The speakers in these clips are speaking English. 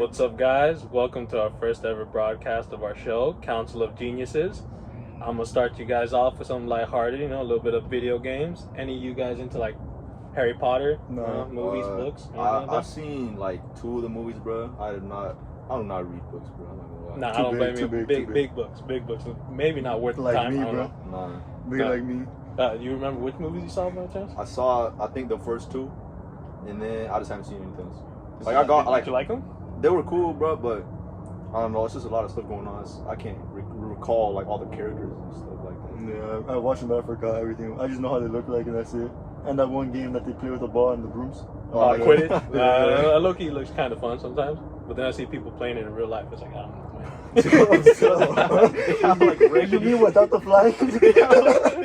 What's up, guys? Welcome to our first ever broadcast of our show, Council of Geniuses. I'm gonna start you guys off with something lighthearted, a little bit of video games. Any of you guys into like Harry Potter? No. Movies, books? I've seen like 2 of the movies, bro. I do not read books, bro. I'm not gonna lie. Nah, I don't blame you. Too Big books. Maybe not worth the Like time. me, I don't bro. know. Nah. Be like me. You remember which movies you saw by chance? I think the first 2, and then I just haven't seen anything else. Did you like them? They were cool, bro, but I don't know. It's just a lot of stuff going on. I can't recall like all the characters and stuff like that. Yeah, I watched them, but I forgot everything. I just know how they look like, and that's it. And that one game that they play with the ball and the brooms. Yeah. Quidditch? Yeah. Low-key looks kind of fun sometimes, but then I see people playing it in real life. It's like, I don't know, man. They have like reg You leagues. mean without the flag? They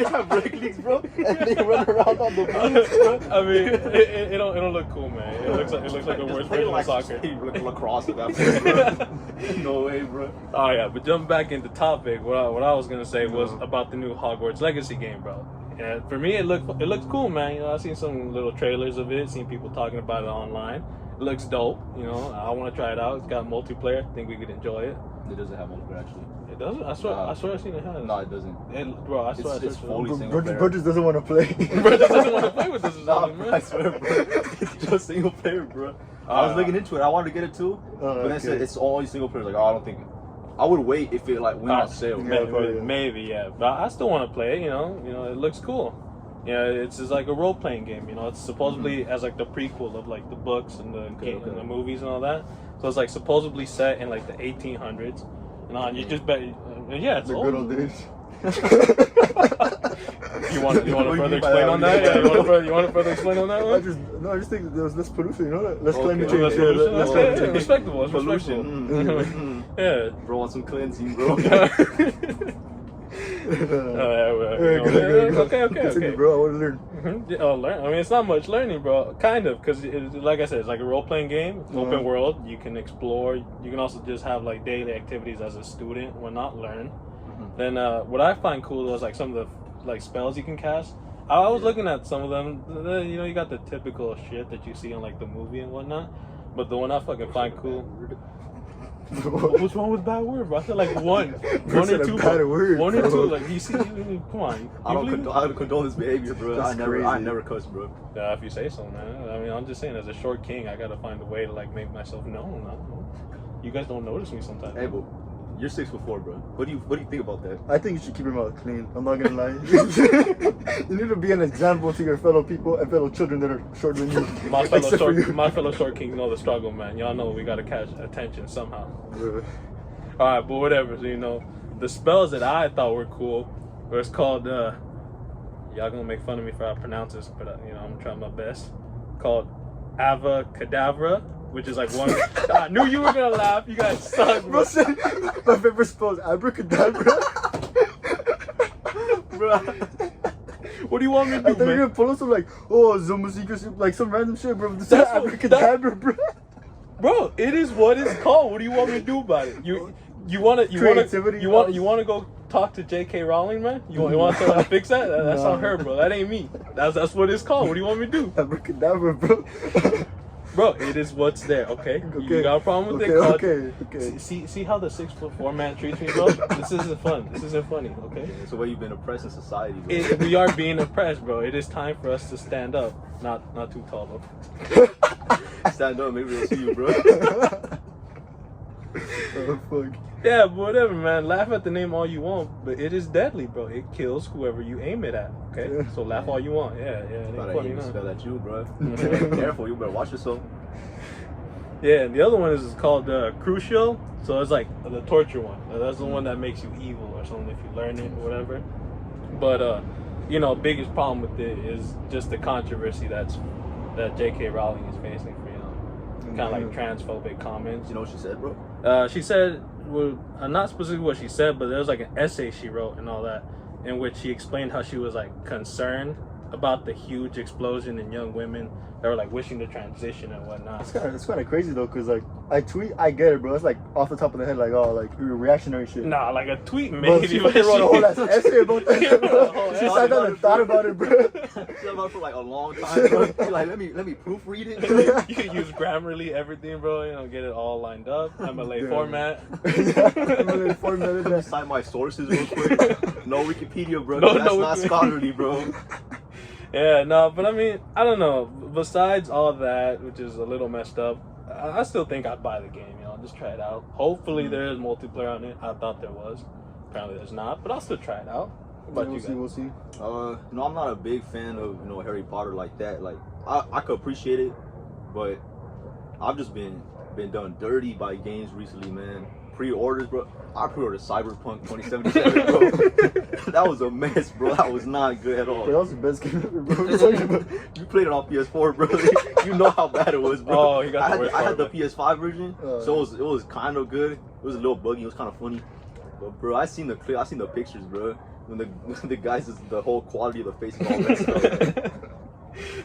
have reg leagues, bro, and they run around on the brooms, bro. I mean, it don't look cool, man. It looks like a worse version of soccer. Lacrosse at that point, bro. No way, bro. Oh yeah, but jump back into topic. What I was gonna say was about the new Hogwarts Legacy game, bro. And for me, it looks cool, man. I've seen some little trailers of it, seen people talking about it online. It looks dope. I want to try it out. It's got multiplayer. I think we could enjoy it. It doesn't have multiplayer actually. It doesn't? I swear I've seen it has. No, it doesn't. Bro, I swear It's fully single player. Bro just doesn't want to play. Bro just doesn't want to play with this. Nah, Man. bro, I swear, bro. It's just single player, bro. I was looking into it. I wanted to get it too, but then it said it's only single player. Like, I don't think. I would wait if it like went on sale. Maybe, yeah. But I still want to play it. It looks cool. It's just like a role playing game. It's supposedly as like the prequel of like the books and the and the movies and all that. So it's like supposedly set in like the 1800s. And you just bet. It's The old. good old days. You want to further explain on that? Yeah, you want to further explain on that one? I just think there was less pollution, Less climate Okay. change. Less pollution? Less Yeah, climate change. respectable. It's Pollution. respectable. Yeah. Bro, want some cleansing, bro. Okay. Continue, bro. I want to learn. Learn. I mean, it's not much learning, bro. Kind of, because like I said, it's like a role-playing game. It's open world. You can explore. You can also just have like daily activities as a student, when not learn. Then what I find cool is like some of the like spells you can cast. I was looking at some of them. You got the typical shit that you see in like the movie and whatnot. But the one I fucking find cool. What's wrong with bad word, bro? I feel like one or two. One or two. Like you see, come on. I don't condone this behavior, bro. That's I never cuss, bro. Yeah, if you say so, man. I mean, I'm just saying, as a short king, I gotta find a way to like make myself known. I don't know. You guys don't notice me sometimes. Abel, you're 6'4", bro. What do you think about that? I think you should keep your mouth clean. I'm not gonna lie. You need to be an example to your fellow people and fellow children that are shorter than you. My fellow short kings know the struggle, man. Y'all know we gotta catch attention somehow. All right, but whatever. So the spells that I thought were cool was called. Y'all gonna make fun of me if I pronounce this, but I'm trying my best. Called Avacadabra, which is like one. I knew you were gonna laugh. You guys suck, bro. My favorite spell is abracadabra. Bro. What do you want me to do, I thought you were man? gonna pull up some some secret, like some random shit, bro. This is abracadabra, bro. Bro, it is what it's called. What do you want me to do about it? You want to go talk to J.K. Rowling, man? You want to fix that? That's on her, bro. That ain't me. That's what it's called. What do you want me to do? Abracadabra, bro. Bro, it is what's there, okay? You got a problem with it? Okay. See how the 6'4" man treats me, bro? This isn't fun. This isn't funny, okay? It's the way you've been oppressed in society, bro. We are being oppressed, bro. It is time for us to stand up. Not too tall, though. Stand up, maybe we'll see you, bro. Oh, fuck. Yeah, but whatever, man. Laugh at the name all you want, but it is deadly, bro. It kills whoever you aim it at, okay? Yeah. So laugh all you want. Yeah. It ain't funny, no. Spell at you, bro. Careful, you better watch yourself. Yeah, and the other one is called Crucial. So it's like the torture one. That's the one that makes you evil or something if you learn it or whatever. But biggest problem with it is just the controversy that J.K. Rowling is facing for kind of like transphobic comments. You know what she said, bro? She said, well, not specifically what she said, but there was like an essay she wrote and all that, in which she explained how she was like concerned about the huge explosion in young women that were like wishing to transition and whatnot. It's kind of crazy though, cause like I tweet, I get it, bro. It's like off the top of the head, like like reactionary shit. Nah, like a tweet Bro, maybe. she fucking wrote a whole ass essay about that. Yeah, Bro. bro. She sat down and thought about it, bro. She thought about it for like a long time, bro. She's like, let me proofread it. You can use Grammarly, everything, bro. You know, get it all lined up. MLA Damn. format. MLA format. Let me cite my sources real quick. No Wikipedia, bro. No, That's no not Wikipedia. scholarly, bro. Yeah, no, but I mean, I don't know. Besides all that, which is a little messed up, I still think I'd buy the game. You know, just try it out. Hopefully, there is multiplayer on it. I thought there was. Apparently, there's not. But I'll still try it out. What about you guys? We'll see. No, I'm not a big fan of Harry Potter like that. Like I could appreciate it, but I've just been done dirty by games recently, man. Pre-orders, bro. I pre-ordered Cyberpunk 2077, bro. That was a mess, bro. That was not good at all. Bro, that was the best game ever, bro. You played it on PS4, bro. You know how bad it was, bro. Oh, you got the worst I had part, the PS5 version, Oh, so it was kind of good. It was a little buggy. It was kind of funny. But bro, I seen the pictures, bro. When the guys, the whole quality of the face is all messed up.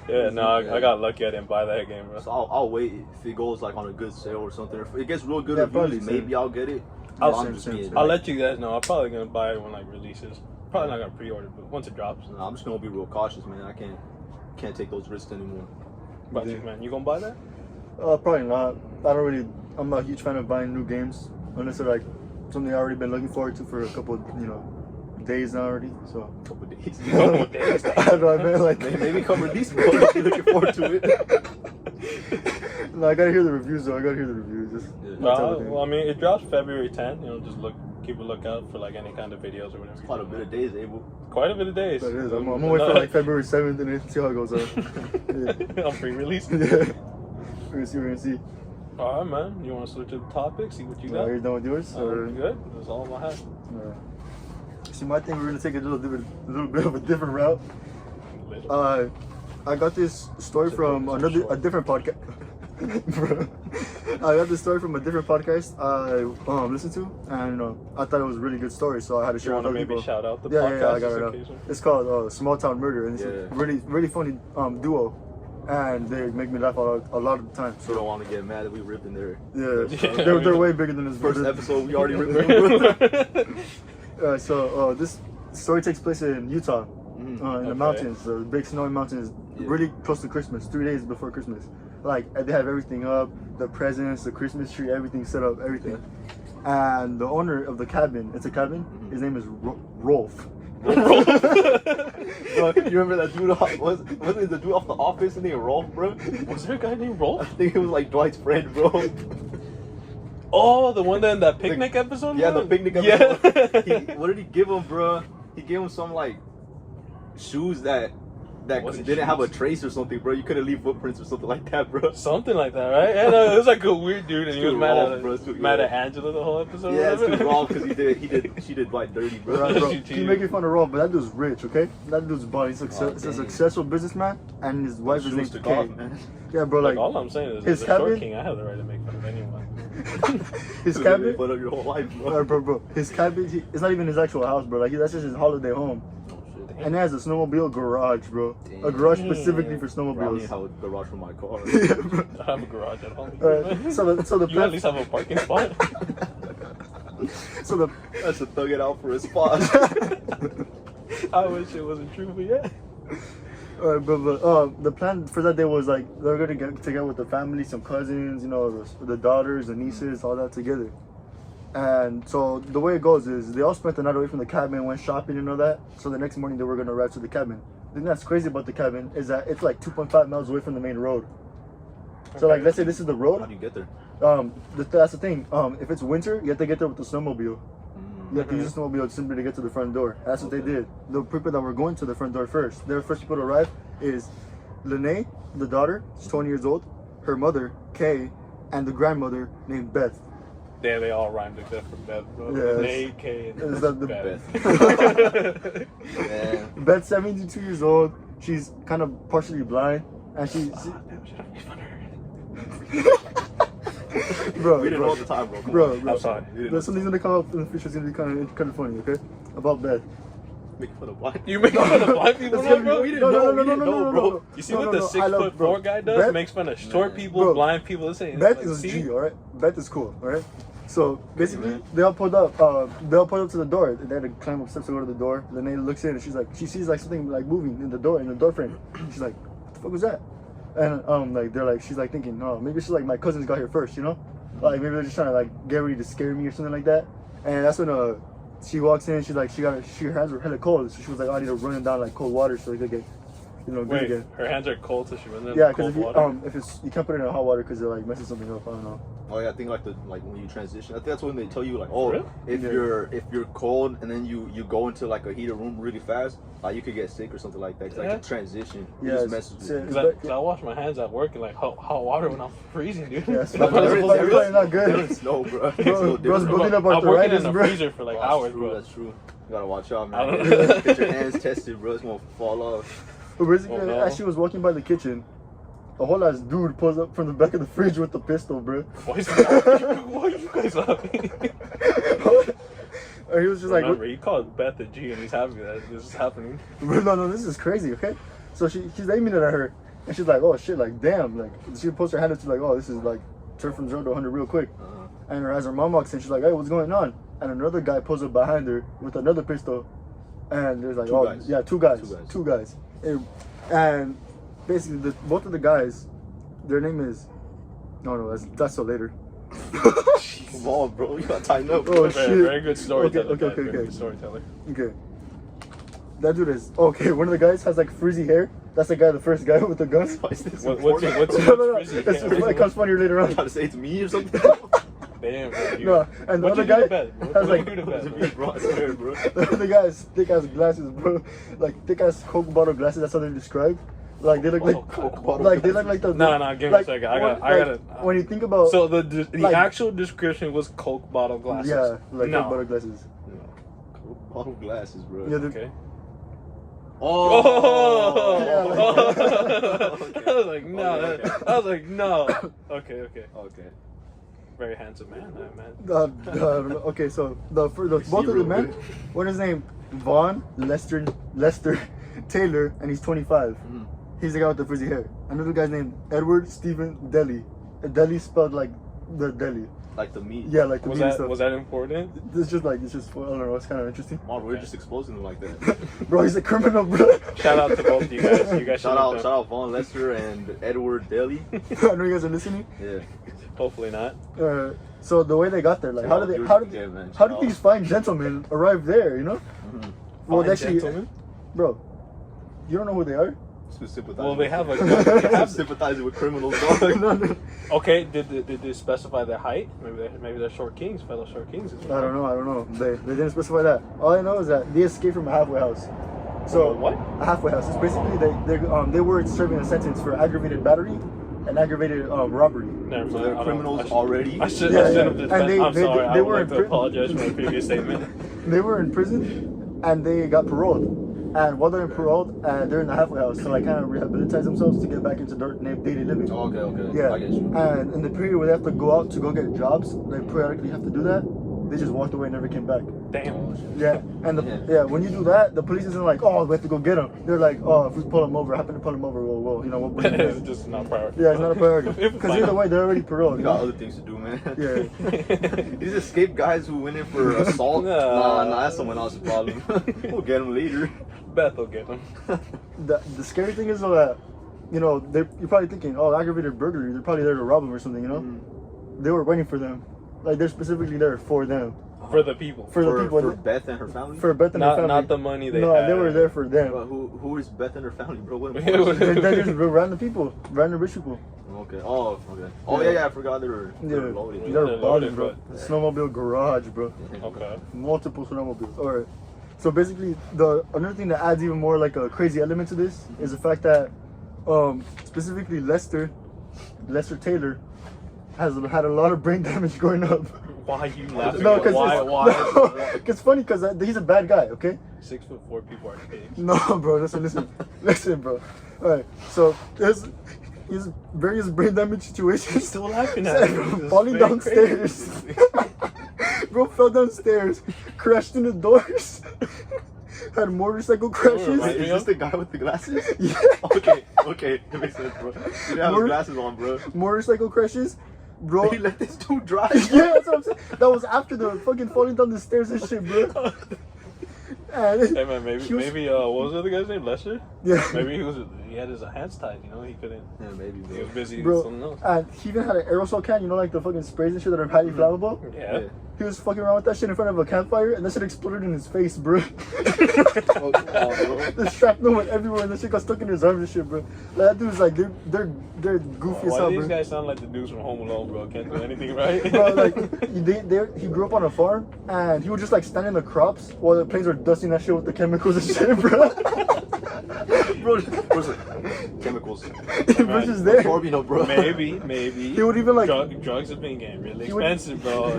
Yeah, no, I got lucky. I didn't buy that game, bro. So I'll wait if it goes like on a good sale or something. If it gets real good Yeah, reviews, probably maybe I'll get it. I'll- I'm just being, I'll let you guys know. I'm probably gonna buy it when like releases. Probably not gonna pre-order, but once it drops. Nah, I'm just gonna be real cautious, man. I can't take those risks anymore. What about you, man? You gonna buy that? Probably not. I'm not a huge fan of buying new games unless they're like something I've already been looking forward to for a couple, days now already. So. Couple days. Couple days. I don't know, man. Like maybe come release, bro. I'll be looking forward to it. No, I gotta hear the reviews though. I gotta hear the reviews. Just Well, I mean, it drops February 10th. Just keep a lookout for like any kind of videos or whatever. It's quite a bit of days, Abel. Quite a bit of days. That is. I'm gonna wait for like February 7th and then see how it goes on. On pre-release. Yeah. We're gonna see. All right, man. You want to switch to the topic? See what you got? Are you done with yours? Good. That's all I have. See, my thing, we're gonna take a little bit of a different route. I got this story from a different podcast. I got this story from a different podcast I listened to, and I thought it was a really good story, so I had to share You with want to other maybe people. shout out the Yeah, podcast? I got it just in up. case? It's called Small Town Murder, and it's a really funny duo, and they make me laugh a lot of the time. You So don't want to get mad that we ripped in there. yeah, they're way bigger than this First but episode, we already ripped them, bro. So this story takes place in Utah, in the mountains, the big snowy mountains, really close to Christmas, 3 days before Christmas. Like they have everything up, the presents, the Christmas tree, everything set up, everything. And the owner of the cabin, it's a cabin. His name is Rolf. Bro, you remember that dude? Wasn't it the dude off The Office? His name Rolf, bro. Was there a guy named I Rolf? think it was like Dwight's friend, bro. Oh, the one that in that picnic episode? Yeah, bro? the picnic episode. Yeah. What did he give him, bro? He gave him some like shoes that Was it didn't have a shoes? trace or something, bro. You couldn't leave footprints or something like that, bro. Something like that, right? And it was like a weird dude, and he was Dude, mad Rolf, at bro, dude, mad yeah. at Angela the whole episode. Yeah, it's whatever. too wrong because she did Dwight dirty, bro. Right, bro. She Keep cheated. making fun of Rolf, but that dude's rich, okay? That dude's body. He's a dang. successful businessman, and his wife is Shoes named took Kay. off, man. Yeah, bro. Like, Like all I'm saying is, his as a short cabin- king, I have the right to make fun of anyone. his You cabin. put up your whole life, bro. Bro. His cabin. It's not even his actual house, bro. Like that's just his holiday home. And it has a snowmobile garage, bro. Damn. A garage specifically for Bro, I need snowmobiles. how the garage for my car. Yeah, bro. I have a garage at home. So the You at least have a parking spot. so the That's to thug it out for a spot. I wish it wasn't true, but yeah. but the plan for that day was like they're gonna get together with the family, some cousins, the daughters, the nieces, all that together. And so the way it goes is they all spent the night away from the cabin, went shopping and all that. So the next morning they were gonna arrive to the cabin. The thing that's crazy about the cabin is that it's like 2.5 miles away from the main road. So like let's say this is the How road. do you get there? That's the thing. If it's winter, you have to get there with the snowmobile. You have to use the snowmobile simply to get to the front door. That's what they did. The people that were going to the front door first, their first people to arrive is Lene, the daughter, she's 20 years old, her mother, Kay, and the grandmother named Beth. Yeah, they all rhymed except for Beth, bro. Yes. They, K, and Is that the Beth. Man. Beth's 72 years old. She's kind of partially blind, and she Damn, should I make fun of her? bro, We didn't know at the time, bro. Come bro, on. bro. I'm sorry. We didn't There's something gonna come up in the future. It's gonna be kind of funny, okay? About Beth. Making fun of blind. You make fun of blind people now, bro? We didn't know, bro. You see what the 6'4" guy does? Beth, Makes fun of short people, bro, blind people. This ain't Beth like, is see? G, alright? Beth is cool, alright? So basically, they all pulled up. They all pulled up to the door. They had to climb up steps to go to the door. The lady looks in and she's like, she sees like something like moving in the door frame. She's like, "What the fuck was that?" And like they're like, she's like thinking, "Oh, maybe she's like my cousins got here first, you know? Like maybe they're just trying to like get ready to scare me or something like that." And that's when she walks in. She's like, her hands were hella cold, so she was like, "I need to run them down like cold water so they could get, good Wait, again." her hands are cold, so she runs in Yeah, cold because water. if it's you can't put it in hot water because it like messes something up. I don't know. Oh yeah, I think like when you transition, I think that's when they tell you like, oh, Really? if you're cold and then you go into like a heated room really fast, like you could get sick or something like that. It's like Yeah. a transition. Yeah, It just it's- messes with you. Cause I wash my hands at work in like hot water when I'm freezing, dude. Yeah, it's That's not- what I'm it's supposed to do. probably not good. There's no, bro. It's Bro, no bro's different. building up I'm working arthritis, in a bro. freezer for like Oh, that's hours, true, bro. That's true. You gotta watch out, I man. don't- Get your hands tested, bro. It's gonna fall off. But basically, Oh, no. as she was walking by the kitchen, a whole ass dude pulls up from the back of the fridge with the pistol, bro. Why are you guys laughing? And he was just like, Remember, you called Beth a G, and he's happy that this is happening. no, this is crazy, okay? So she's aiming it at her, and she's like, "Oh shit, like damn!" Like she puts her hand up to like, "Oh, this is like turn from 0 to 100 real quick." And as her mom walks in, she's like, "Hey, what's going on?" And another guy pulls up behind her with another pistol, and there's like, Two "Oh, guys. yeah, two guys." And basically, both of the guys, their name is, no, that's so later. Come on, bro. You gotta tighten up. Oh, Bro. shit. Very good storyteller. Okay, Beth, very okay. good storyteller. Okay. That dude is okay. One of the guys has like frizzy hair. That's the guy, the first guy with the gun. Why is this What's important? no, It's, frizzy hair? it comes funnier later You on. trying to say it's me or something? Damn, bro. No, and the What'd other you do guy to Beth? has What'd like you do to It's Beth, me, bro. I swear, bro. the other guy has thick ass glasses, bro. Like thick ass Coke bottle glasses. That's how they're described. Like they look like, Coke bottle like they look like the. No, give me like, a second. I when- gotta. When you think about, So the like- actual description was Coke bottle glasses. yeah, like no. Coke bottle glasses. Coke bottle glasses, bro. Yeah, Okay. Oh. Yeah, I was like, no. Okay. I was like, no. Okay. Okay. Very handsome man, that man. Okay, so both of the men, what is his name? Vaughn Lester Taylor, and he's 25. Mhm. He's the guy with the frizzy hair. Another guy's named Edward Stephen Deli. Deli spelled like the deli. Like the meat. Yeah, like the meat and stuff. Was that important? It's just I don't know. It's kind of interesting. Come on, we're just exposing them like that. Bro, he's a criminal, bro. Shout out to both of you guys. You guys should Shout out Vaughn Lester and Edward Daly. I know you guys are listening. Yeah. Hopefully not. So the way they got there, like how did these fine gentlemen arrive there? You know? Well, Fine actually, gentlemen? Bro, you don't know who they are? Who sympathizing Well, they with- have a. Who's They have, sympathizing with criminals, dog. No. okay, did they specify their height? Maybe they're short kings, fellow short kings. I don't know. They didn't specify that. All I know is that they escaped from a halfway house. So What? A halfway house. It's basically they were serving a sentence for aggravated battery and aggravated robbery. Never So mind. they're I don't- criminals I should- already? I should Yeah, have yeah. defended. And I'm sorry. they I were would like in to pri- apologize for my previous statement. They were in prison and they got paroled. And while they're in paroled, they're in the halfway house to like kind of rehabilitate themselves to get back into daily living. Oh, okay. Yeah, I get you. and in the period where they have to go out to go get jobs, they periodically have to do that. They just walked away and never came back. Damn. Yeah, and when you do that, the police isn't like, oh, we have to go get him. They're like, oh, if we pull him over, happen to pull him over, well, you know, we'll bring him It's in. just not priority. Yeah, it's not a priority. If Because fine. either way, they're already paroled. We You got know? other things to do, man. Yeah. These escaped guys who went in for assault. Nah, that's someone else's problem. We'll get them later. Beth will get them. The scary thing is though that, you know, you're probably thinking, oh, aggravated burglary. They're probably there to rob them or something, you know? They were waiting for them. Like they're specifically there for them. For the people. For the people. For Beth and her family. For Beth and her family. Not the money they No, had. they were there for them. But who is Beth and her family, bro? What They're just random people, random rich people. Okay. Oh, okay. Oh yeah. I forgot they were loaded. They're They're balling, loaded, bro. but- Snowmobile garage, bro. Okay. Multiple snowmobiles. All right. So basically, another thing that adds even more like a crazy element to this is the fact that, specifically Lester Taylor, has had a lot of brain damage growing up. Why are you laughing? No, because Why? it's funny because he's a bad guy. Okay. 6'4" people are pigs. No, bro. Listen, bro. All right. So there's various brain damage situations. Still laughing at me. Falling downstairs. Bro fell downstairs, crashed in the doors, had motorcycle crashes. Right. Is this the guy with the glasses? Yeah. Okay, it makes sense, bro. He didn't have his glasses on, bro. Motorcycle crashes, bro. He let this dude drive. Yeah, that's what I'm saying. That was after the fucking falling down the stairs and shit, bro. And Hey man, maybe what was the other guy's name? Lester? yeah, Maybe he had his hands tied, you know, he couldn't. Yeah, maybe, He bro. was busy bro. doing something else. And he even had an aerosol can, you know, like the fucking sprays and shit that are highly flammable. Yeah. He was fucking around with that shit in front of a campfire, and that shit exploded in his face, bro. Oh, bro. The shrapnel went everywhere, and that shit got stuck in his arms and shit, bro. Like, that dude's like, they're goofy as Why hell, do these bro. guys sound like the dudes from Home Alone, bro? Can't do anything right. Bro, like, he grew up on a farm, and he would just like stand in the crops while the planes were dusting that shit with the chemicals and shit, bro. Bro's like, chemicals. He was just there. Sorbino, bro. Maybe. He would even like. Drugs have been getting really He would- expensive, bro.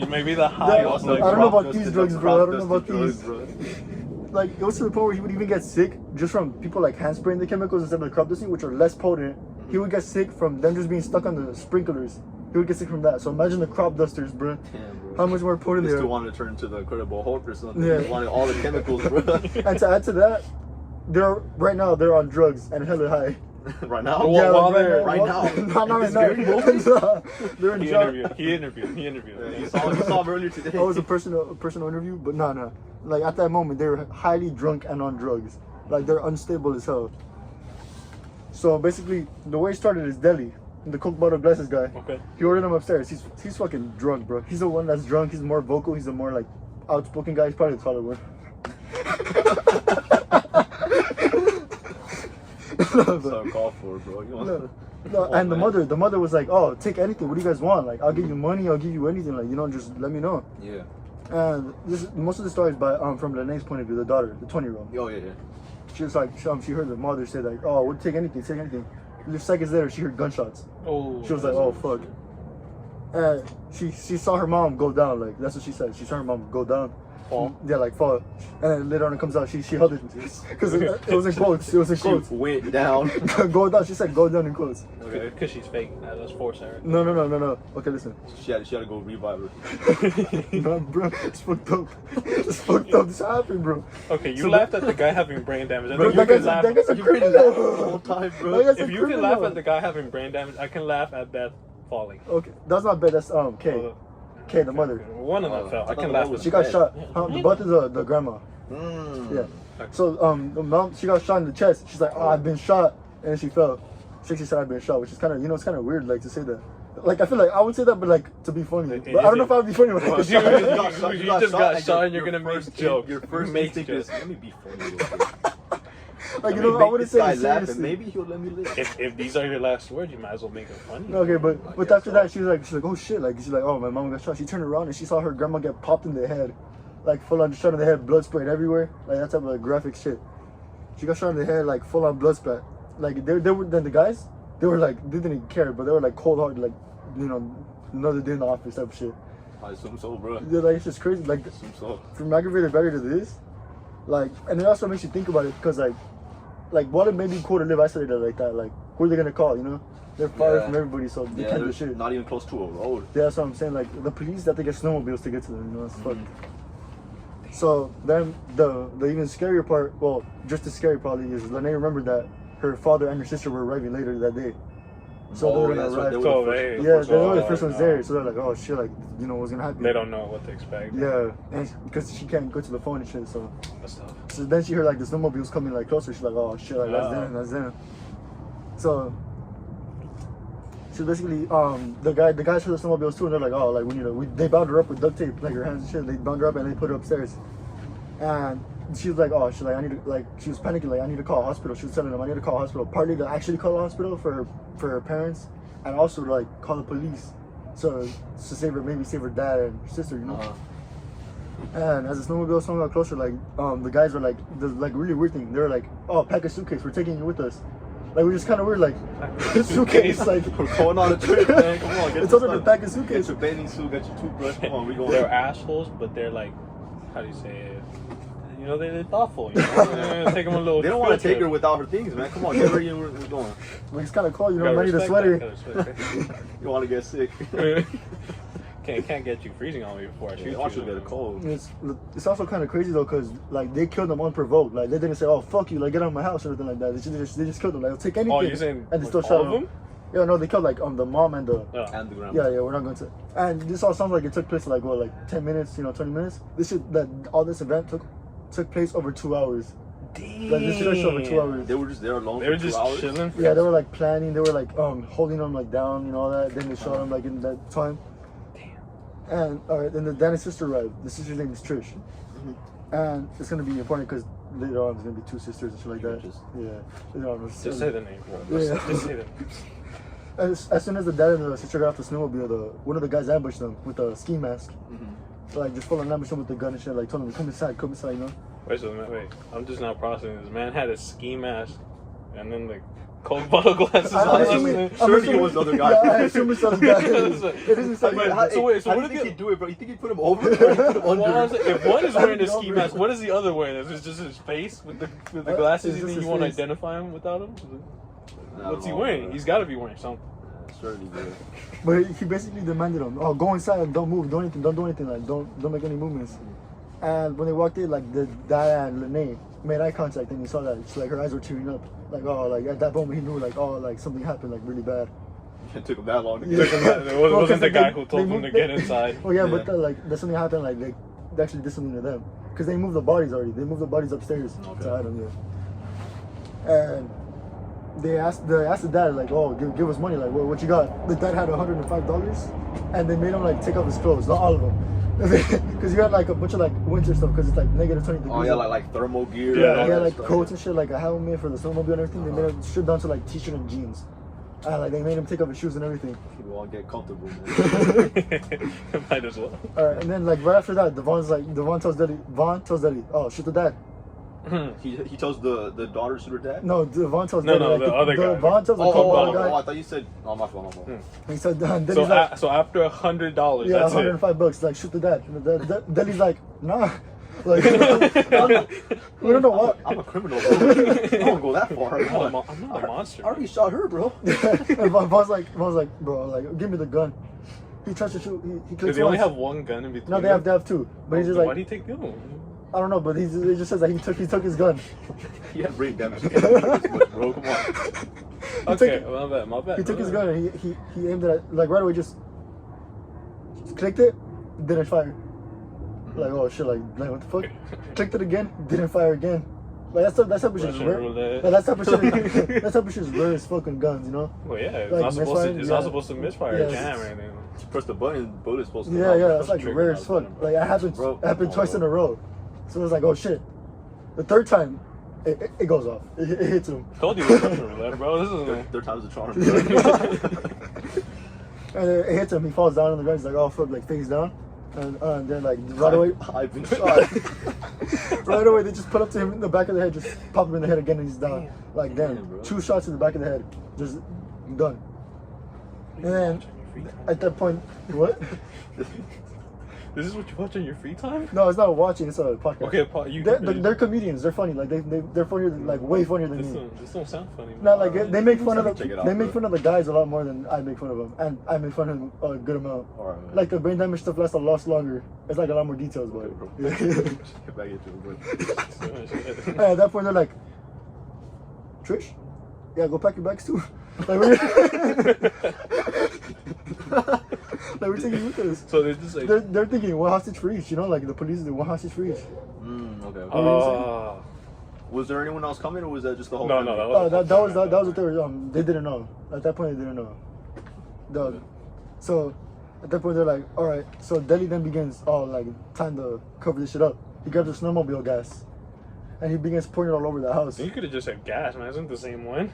Maybe the high. Yeah, Also, I don't know about crop these dusting, drugs, bro. I don't know crop about these. dusting drugs, Like, it was to the point where he would even get sick just from people like hand spraying the chemicals instead of the crop dusting, which are less potent. He would get sick from them just being stuck on the sprinklers. He would get sick from that. So imagine the crop dusters, bro. Damn, bro. How much more potent This they dude are. wanted to turn into the Incredible Hulk or something. Yeah. He wanted all the chemicals, bro. And to add to that, right now they're on drugs and hella high. Right now? Well, while like, they're- right now. Not right This now. very moment? Nah, they're in He drugs. interviewed. Yeah, you saw him earlier today. That was a personal interview, but no. Like at that moment, they were highly drunk and on drugs. Like they're unstable as hell. So basically, the way it started is Deli, the Coke bottle glasses guy. Okay. He ordered him upstairs. He's fucking drunk, bro. He's the one that's drunk. He's more vocal. He's the more like outspoken guy. He's probably the taller one. No, That's but- what I'm called for, bro. You know? No, Oh, and the man. mother was like, "Oh, take anything. What do you guys want? Like, I'll give you money. I'll give you anything. Like, just let me know." Yeah. And most of the stories by from Lene's point of view, the daughter, the 20-year-old. Oh, yeah. She was like, she heard the mother say like, "Oh, we'll take anything, take anything." And just seconds later, she heard gunshots. Oh. She was like, "Oh fuck." And she saw her mom go down. Like that's what she said. She saw her mom go down. Fall. Yeah, like fall. And then later on it comes out, she held it because it was in quotes. It was in She quotes. went down. Go down. She said, "Go down" in quotes. Okay, because she's fake. That's force error. No. Okay, listen. She had to go revive her. No, bro, it's fucked up. It's fucked up. This happened, bro. Okay, you So laughed at the guy having brain damage. I Bro, think you can laugh. that guy's a You really criminal. laughed the whole time, bro. That guy's a If you can criminal. laugh at the guy having brain damage, I can laugh at Beth falling. Okay, that's not bad. That's Kay. Oh, Kay, the mother. One of them Oh, fell. I I can thought laugh that with She got Beth. shot. Yeah. The butt is the grandma. Mm. Yeah. So the mom, she got shot in the chest. She's like, "Oh, I've been shot," and then she fell. She said, "I've been shot," which is kind of, it's kind of weird, like to say that. Like I feel like I would say that, but like to be funny. But I don't know if I would be funny when I Well, get you shot. just got shot and you're gonna make first jokes. Your first Make instinct jokes. is, let me be funny. Real quick. Like Let me I make wouldn't this say guy it laugh, and seriously. maybe he'll let me live. If these are your last words, you might as well make it funny. Okay, I but guess after so. that, she's like, "Oh shit!" Like she's like, "Oh, my mom got shot." She turned around and she saw her grandma get popped in the head, like full on shot in the head, blood sprayed everywhere, like that type of graphic shit. She got shot in the head, like full on blood splat. Like they were then the guys, they were like they didn't care, but they were like cold hearted, like another day in the office type of shit. I assume so, bro. They're like it's just crazy. Like I assume so. from aggravated battery to this, like, and it also makes you think about it because like what it may be cool to live isolated like that. Like who are they gonna call? They're far Yeah. from everybody, so they Yeah, can't do they're shit. not even close to a road. Yeah, that's what I'm saying. Like the police have to get snowmobiles to get to them. It's fucked. So then the even scarier part, well, just as scary probably is Lene remembered that her father and her sister were arriving later that day. So they were gonna that's right, arrive. they So were the they- first- Yeah, first they were one. the first ones there. So they're like, oh shit, like what's gonna happen? They don't know what to expect. Yeah, and because she can't go to the phone and shit. So That's tough. then she heard like the snowmobiles coming like closer. She's like, oh shit, like that's them. So basically, the guys heard the snowmobiles too, and they're like, oh, like they bound her up with duct tape, like her hands and shit. They bound her up and they put her upstairs. And she was like, oh, she was panicking, like I need to call a hospital. She was telling them I need to call a hospital, partly to actually call a hospital for her parents, and also to like call the police, so to save her dad and her sister, And as the snowmobile swung out closer, like the guys were like, the like really weird thing. They were like, oh, pack a suitcase, we're taking you with us. Like we're just kind of weird, like suitcase, like We're going on a trip, man. Come on, get it's also your to stuff. pack a suitcase. Get your bathing suit, get your toothbrush. Come on, we going. They're assholes, but they're like, how do you say it? They're thoughtful. Take them a little. They don't want to take trip. her without her things, man. Come on, get ready. We're going. Like it's kind of cold, Gotta I need a respect sweater. that, gotta respect You want to get sick? Can't get you freezing on me before I shoot you. I should get a cold. It's also kind of crazy though, cause like they killed them unprovoked. Like they didn't say, "Oh fuck you," like get out of my house or anything like that. They just killed them. Like take anything. Oh, you're saying and they still all shot of them? Yeah, no, they killed like the mom and the And the grandma. yeah. We're not going to. And this all sounds like it took place like what, like 10 minutes, 20 minutes. All this event took place over 2 hours. Damn. Like this shit over 2 hours. They were just there alone. They were for 2 just hours. chilling. Yeah, they were like planning. They were like holding them like down, all that. Then they shot them like in that time. Damn. And alright, then Danny's sister arrived. The sister's name is Trish. And it's gonna be important because later on there's gonna be 2 sisters and shit like that. Yeah. Just say the name. Yeah. Just say the name. As soon as the dad and the sister got off the snowmobile, one of the guys ambushed them with a ski mask. So, like just full on ambushed them with the gun and shit. Like told them to come inside, Wait, I'm just not processing this. Man had a ski mask and then the Coke bottle glasses on. Surely it was the other guy. Yeah, I assume it's the other guy. It doesn't say. So wait, how what do you did think he'd do it, bro? You think he'd put him over or he'd put him under? Well, if one is wearing a ski mask, what is the other wearing? Is it just his face with the glasses? You think you won't identify him without him? What's he wearing? He's got to be wearing something. Surely, bro. But he basically demanded them, "Oh, go inside, don't move, don't do anything, like don't make any movements." And when they walked in, like the dad and Lene made eye contact, and he saw that like her eyes were tearing up, like like at that moment he knew like something happened like really bad. It took him that long to Yeah. get It wasn't the guy who told them to get inside. Oh yeah, but that something happened, like they actually did something to them because they moved the bodies already. They moved the bodies upstairs to hide them. Yeah. And they asked the dad like, "Oh, give us money, like what you got?" The dad had $105, and they made him like take off his clothes, not all of them. Because you had like a bunch of like winter stuff because it's like negative 20 degrees. Oh yeah, like thermal gear. Yeah, he had like stuff. coats and shit, like a helmet for the snowmobile and everything. They made him strip down to like t-shirt and jeans. And like they made him take off his shoes and everything. People all get comfortable, man. Might as well. Alright, and then like right after that, Devon tells Daddy, "Oh, shoot the dad." He tells the daughter to her dad. No, Devon tells No, Daddy. no, like, the other guy. Devon tells the Coke guy. I thought you said. Oh, my fault. He said, then So he's like, so after $100, yeah, that's it. $105, like shoot the dad. And then he's like, nah. Like, we don't know what. I'm a criminal, bro. I don't go that far. I'm not a monster. I already shot her, bro. And Von's like, bro, like, give me the gun. He tries to shoot. He Because clicks they only once. have one gun in between. No, they have 2. But he's just Why'd like, he take the other one? I don't know, but he just says that he took his gun. He had brain damage. Bro, come on. Okay, my bad. He took his gun and he aimed it at, like right away, just clicked it, didn't fire. Like, oh shit, like what the fuck? Clicked it again, didn't fire again. Like that type of shit is Russian rare. roulette. Like, that type of shit is rare as fucking guns, you know? Well, yeah, it's Like, not supposed to. It's misfire, not yeah. supposed to misfire, Yes. jam or anything. You press the button, bullet's supposed to come Yeah, out. yeah, it's like trigger rare not as fuck. button, Like it happened, Bro, happened twice in a row. So it's like, oh shit. The third time, it goes off. It hits him. Told you it was Russian roulette, bro. This is Third time's a charm. And it hits him. He falls down on the ground. He's like, oh fuck, like face down. And then like right away, I've been shot. right away they just put up to him in the back of the head, just pop him in the head again, and he's down. Like damn, bro. 2 shots in the back of the head, just done. And then at that point, what? This is what you watch on your free time? No, it's not watching. It's a podcast. Okay, They're comedians. They're funny. Like they're funnier, like way funnier than me. This don't sound funny. Man. Not like they make fun of Check it out, they make bro. fun of the guys a lot more than I make fun of them, and I make fun of them a good amount. Alright, man. Like the brain damage stuff lasts a lot longer. It's like a lot more details, but Okay, bro. yeah. Get back into it, bro. And at that point they're like, Trish, yeah, go pack your bags too. Like we're taking you with us. So they're just like, They're thinking one hostage for each, you know, like the police do one hostage for each. Okay. Was there anyone else coming, or was that just the whole? No, family? no, That was what they were. They didn't know. At that point, they didn't know. So at that point, they're like, all right. So Deli then begins, like time to cover this shit up. He grabs a snowmobile gas, and he begins pouring it all over the house. You could have just said gas, man. Isn't it the same one?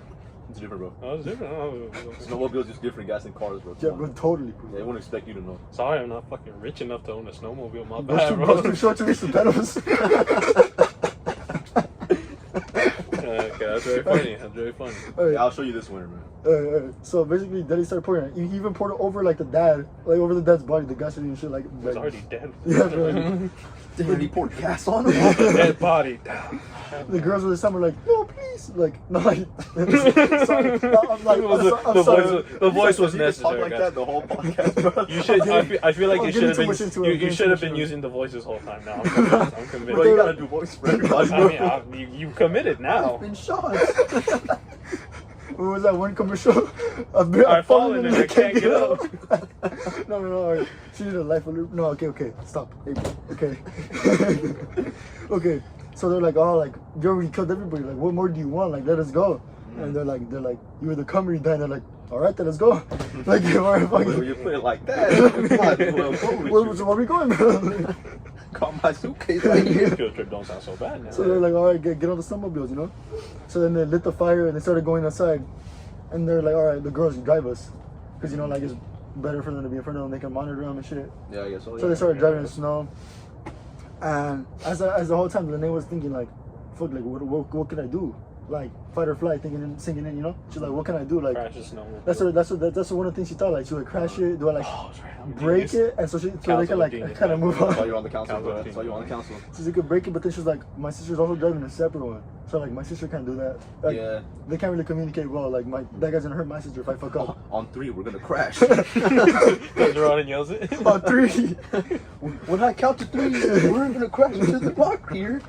It's different, bro. Oh, it's different. Oh, Snowmobile's just different gas than cars, bro. Yeah, but totally. They won't expect you to know. sorry, I'm not fucking rich enough to own a snowmobile. My Bro's bad, too, bro. bro's too short to reach the pedals. Okay, That's very funny. That's very funny. Alright. Yeah, I'll show you this winter, man. Alright. So basically, Daddy started pouring it. He even poured it over like the dad, like over the dad's body, the gas and shit. Like He was already dead. Yeah, bro. Damn, he poured gas on him. Dead body. The girls at the time were like, no, please, like, no, like, sorry. I'm like, I'm sorry. The voice was You just talk necessary. like Guys. that the whole podcast, bro. You should. I feel like I'm you getting should too have much been. into it. I'm You getting should too have much been into it. using the voice this whole time. Now I'm convinced. I'm convinced. Bro, you gotta do voice for everybody, bro. I mean, you committed now. Been shot. What was that one commercial? I've fallen and I can't get up. No, alright. She did a life alert. No, okay, stop. Okay. Okay. So they're like, oh, like, you already killed everybody. Like, what more do you want? Like, let us go. And they're like, you were the comer, you died. They're like, all right, then let's go. Like, When you put it like that, where are we going, bro? got my suitcase right here. Field trip don't sound so bad now. So they're like, all right, get on the snowmobiles, you know? So then they lit the fire and they started going outside. And they're like, all right, the girls, you drive us. Because, you know, like, it's better for them to be in front of them. They can monitor them and shit. Yeah, I guess so. So they started driving in the snow. And as the whole time, Lene was thinking, like, fuck, like, what can I do? Like, fight or flight, sinking in, you know? She's like, what can I do? Like, Crash the snow. that's one of the things she thought. Like, she would crash it, do I, like, Oh, that's right. I'm break genius. it? And so they Council can, like, genius, kind of man. move Saw on. you on the council, bro. Council Saw you on the council. So she could break it, but then she's like, my sister's also driving a separate one. So, like, my sister can't do that. Like, Yeah. they can't really communicate well. Like, that guy's gonna hurt my sister if I fuck up. On 3, we're gonna crash. Turns around and yells it. On 3. When I count to 3, we're gonna crash into the block here.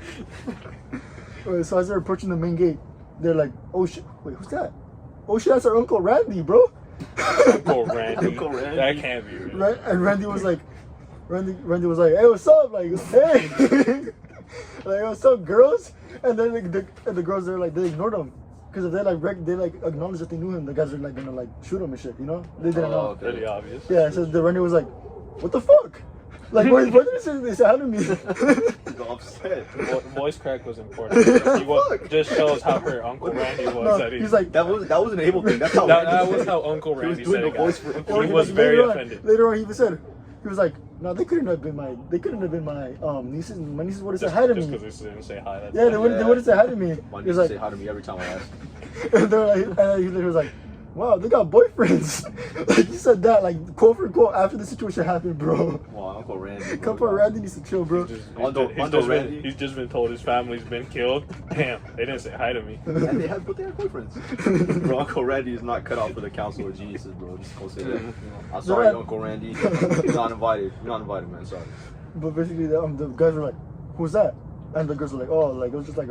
Alright, so as they're approaching the main gate, they're like, oh shit, wait, who's that? Oh shit, that's our Uncle Randy, bro. Uncle Randy. Uncle Randy. That can't be real. Right? And Randy was like, hey, what's up? Like, hey, like, what's up, girls? And then the girls, they're like, they ignored him. Because if they like acknowledge that they knew him, the guys are like gonna like shoot him and shit, you know? They didn't know. Okay. Pretty obvious. Yeah, so the Randy was like, what the fuck? Like, why did they say hi to me? Got upset. Voice crack was important. Just shows how her Uncle Randy was. No, that he's like, That was an Abel thing. That's how that was how Uncle He was Randy doing said the it. voice Guys. for- He was very offended. Later on, he even said, he was like, no, they couldn't have been my nieces. My nieces would have said hi to Just me. because they didn't say hi. That's Yeah, they would have said hi to me. My He niece was like, say hi to me every time I ask. and they're like, and he was like, wow, they got boyfriends. Like, he said that, like, quote for quote, after the situation happened, bro. Wow, Uncle Randy. bro. Couple Randy needs to chill, bro. He's just been told his family's been killed. Damn, they didn't say hi to me. And they had boyfriends. Bro, Uncle Randy is not cut out for the Council of Geniuses, bro. Just go say that. I'm sorry, Right. Uncle Randy. You're not invited. You're not invited, man. Sorry. But basically, the guys were like, who's that? And the girls were like, oh, like, it was just like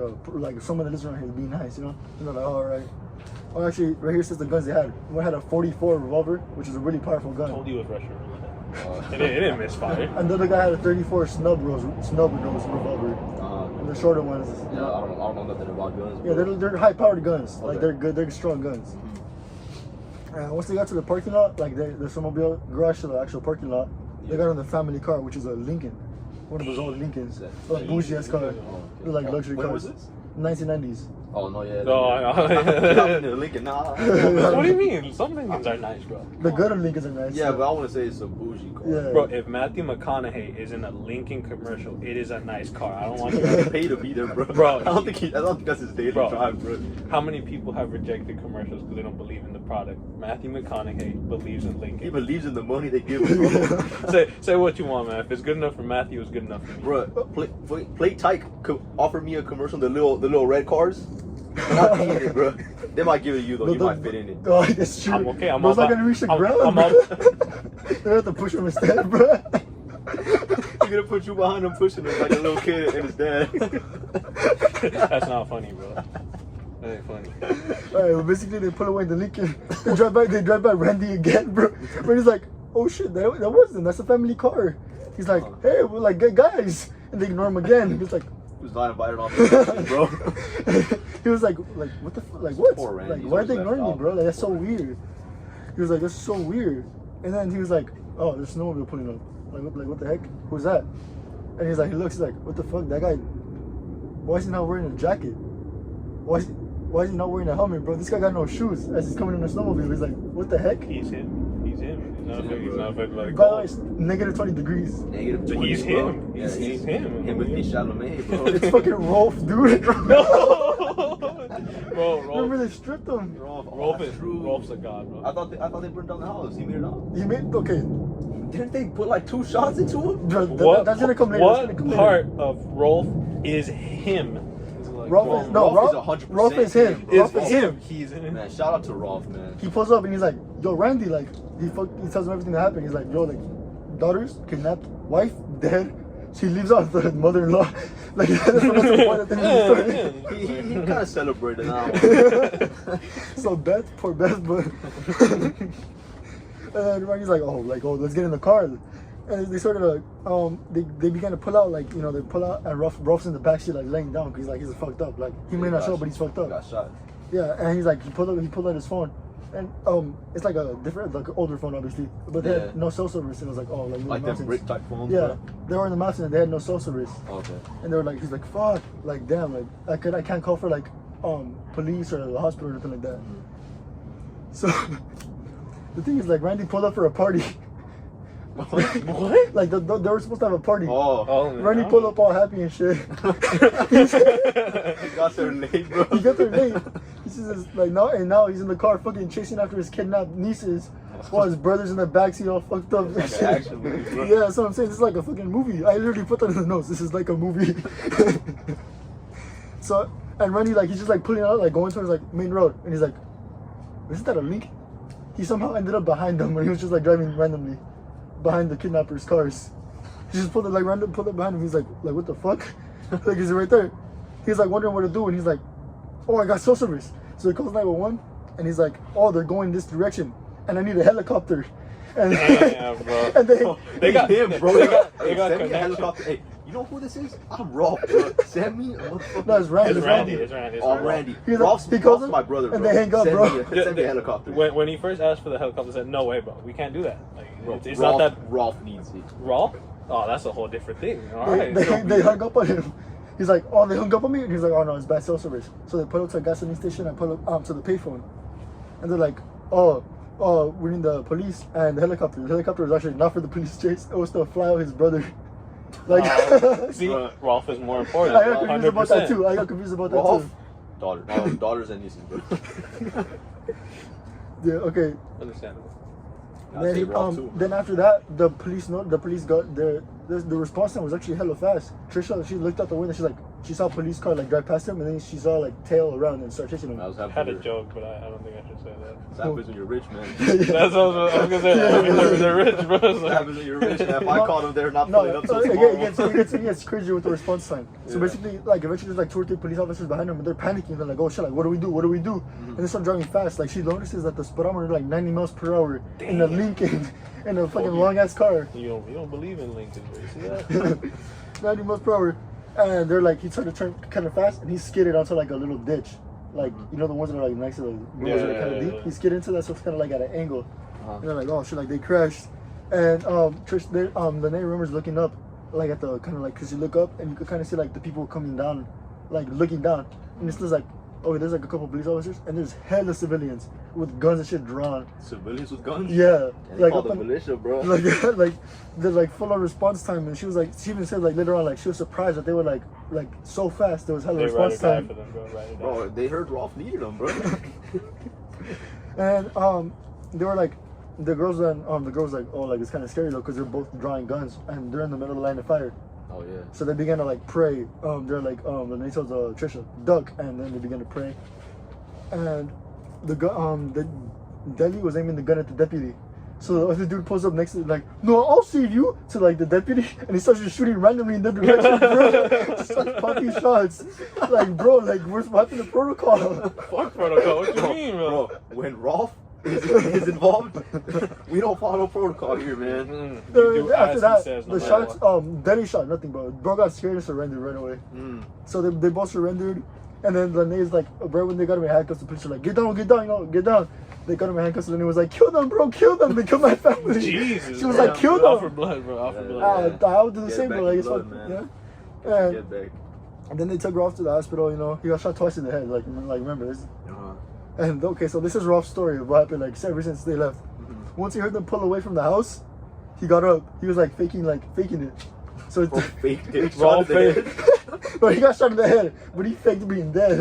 someone that lives around here being nice, you know? And they're like, oh, all right. Oh, actually, right here says the guns they had. One had a 44 revolver, which is a really powerful I gun. told you it was Russian roulette. It didn't misfire. And the other guy had a 34 snub nose revolver. And the shorter ones. Yeah, I don't know nothing about guns. Yeah, they're high-powered guns. Like, Okay. they're good, they're strong guns. Once they got to the parking lot, like the snowmobile garage to the actual parking lot, they got on the family car, which is a Lincoln. One of those old Lincolns. A bougie-ass car. They're like luxury When cars. was this? 1990s. Oh, no, yeah. No, I know. Lincoln, nah. What do you mean? Some Lincolns are nice, bro. The good Lincolns are nice. Yeah, but I want to say it's a bougie car. Yeah. Bro, if Matthew McConaughey is in a Lincoln commercial, it is a nice car. I don't want He to. paid to be there, bro. Bro. I don't think that's his daily Bro. drive, bro. How many people have rejected commercials because they don't believe in the product? Matthew McConaughey believes in He Lincoln. believes in the money they give him, bro. Say what you want, man. If it's good enough for Matthew, it's good enough for me. Bro, Plate Tyke could offer me a commercial, the little red cars. I'm not paying it, bro. They might give it to you, though. You might fit in it. Oh, that's true. I'm okay. I'm Bro's all not gonna reach the ground. I'm bro. all- They have to push him instead, bro. He's gonna put you behind him, pushing him like a little kid and his dad. That's not funny, bro. That ain't funny. Alright, well, basically they pull away the Lincoln. They drive by Randy again, bro. Randy's like, oh shit, that wasn't. That's a family car. He's like, hey, we're like guys, and they ignore him again. He's like, Who's not invited on the bro? he was like what the fuck, like what? Poor Randy, Like he's why are they always ignoring left me, out. bro? Like that's so weird. He was like, that's so weird. And then he was like, oh, there's a snowmobile pulling up. Like what the heck? Who's that? And he's like, he's like, what the fuck? That guy, why is he not wearing a jacket? Why is he not wearing a helmet, bro? This guy got no shoes as he's coming in a snowmobile. He's like, what the heck? He's him. He's not affected by the By the way, cold. it's negative 20 degrees. Negative So 20, he's bro. him. Yeah, He's him. Him with me, Chalamet, bro. It's fucking Rolf, dude. No! Bro, Remember they stripped him. Rolf's a god, bro. I thought they burned down the house. He made it out. He made okay. Didn't they put like 2 shots into him? That's gonna come later. What part of Rolf is him? Rolf is 100% Rolf is him. It's Rolf is him. He's in it. Man, shout out to Rolf, man. He pulls up and he's like, "Yo, Randy, like he tells him everything that happened. He's like, yo, like daughters kidnapped, wife dead." She leaves out the mother-in-law. Like that's the most important thing in the story. He kind of celebrated now. So Beth, poor Beth, but and Randy's like, oh, let's get in the car. And they sort of like, they began to pull out, like, you know, they pull out, and Ruff's in the backseat, like, laying down, because he's fucked up. Like, he may not show, but he's fucked up. Got shot. Yeah, and he's like, he pulled out his phone, and it's like a different, like an older phone, obviously, but they had no cell service, and it was like, oh, like them brick type phones. Yeah, bro? they were in the mountains, and they had no cell service. Okay. And they were like, he's like, fuck, like, damn, like, I can't call for like, police or the hospital or anything like that. So, the thing is, like, Randy pulled up for a party. What? Like, they were supposed to have a party. Oh. Randy pulled up all happy and shit. He got there late, bro. He got there late. He says, like, now he's in the car fucking chasing after his kidnapped nieces while his brother's in the backseat all fucked up. Like an action movie, bro. Yeah, that's what I'm saying. This is like a fucking movie. I literally put that in the notes. This is like a movie. So, and Randy, like, he's just like pulling out, like going towards like main road, and he's like, isn't that a link? He somehow ended up behind them when he was just like driving randomly behind the kidnappers' cars. He just pulled it behind him. He's like what the fuck? Like, he's right there. He's like wondering what to do, and he's like, oh, I got cell service. So he calls 911, and he's like, oh, they're going this direction, and I need a helicopter. And yeah, bro. And They got him, bro. They got send me a connection. helicopter. Hey, you know who this is? I'm Rolf, bro. Send me a motherfucker. No, it's Randy. It's Randy. Oh, Randy. He's Rolf's like, he calls him, my brother, bro. and they hang up, bro. Send me a helicopter. When he first asked for the helicopter, I said, no way, bro. We can't do that. Like, Bro, it's Rolf, not that. Rolf needs it. Rolf? Oh, that's a whole different thing. All right. They hung up on him. He's like, oh, they hung up on me? And he's like, oh, no, it's bad cell service. So they pull up to a gasoline station and pull up to the payphone. And they're like, oh, we need the police and the helicopter. The helicopter was actually not for the police chase. It was to fly out his brother. Like, see, Rolf is more important. I got confused about that too. Rolf? Daughters and nieces, bro. Yeah, okay. Understandable. Then after that, the police got the response time was actually hella fast. Trisha, she looked out the window. She's like, she saw a police car like drive past him, and then she saw like tail around and start chasing him. I had a joke, but I don't think I should say that. That happens when you're rich, man. That's what I was gonna say. I mean, they're rich, bro. That happens when you're rich, man. If I called them, they're not pulling up till tomorrow. It gets crazier with the response time. So basically, like, eventually there's like 2 or 3 police officers behind them, and they're panicking. They're like, oh shit, like, what do we do? And they start driving fast. Like, she notices that the speedometer like 90 miles per hour in a Lincoln, in a fucking long ass car. You don't believe in Lincoln, bro. You see that? 90 miles per hour. And they're like, he started to turn kind of fast, and he skidded onto like a little ditch. Like, you know, the ones that are like next to the roads that are kind of deep. He skidded into that, so it's kind of like at an angle. And they're like, oh shit, like they crashed. And Trish, the night roomers looking up, like at the kind of like, cause you look up and you could kind of see like the people coming down, like looking down, and it's just like, oh, there's like a couple police officers, and there's hella civilians with guns and shit drawn. Civilians with guns? Yeah. And they call the militia, bro. Like they're like full on response time, and she was like, she even said like later on, like she was surprised that they were like so fast. There was hella response time. For them, bro, they heard Rolf needed them, bro. And they were like, the girls like, oh, like it's kind of scary though, because they're both drawing guns and they're in the middle of the line of fire. Oh yeah. So they began to like pray. They're like, and they told Trisha, duck, and then they began to pray. And the Deli was aiming the gun at the deputy. So the other dude pulls up next to like, no, I'll save you, to like the deputy, and he starts just shooting randomly in that direction, bro. Just like popping shots. Like, bro, like what happened to protocol? Fuck protocol. What you mean, bro? When Rolf is involved, we don't follow protocol here, man. After that, the shots, Deli shot nothing, bro got scared and surrendered right away. So they both surrendered, and then the name's like, right when they got him in handcuffs, the police were like, get down, get down. They got him in handcuffs, and then he was like, kill them, bro, kill them. They killed my family. Jesus. She was like, kill them. Out for blood, bro. Out for blood. I would do the same, bro. Like, blood, and then they took Rolf to the hospital. You know, he got shot twice in the head. Like remember this. And okay, so this is Rolf's story of what happened. Like ever since they left. Once he heard them pull away from the house, he got up. He was like faking it. So faked it. Rolf faked. But he got shot in the head, but he faked being dead.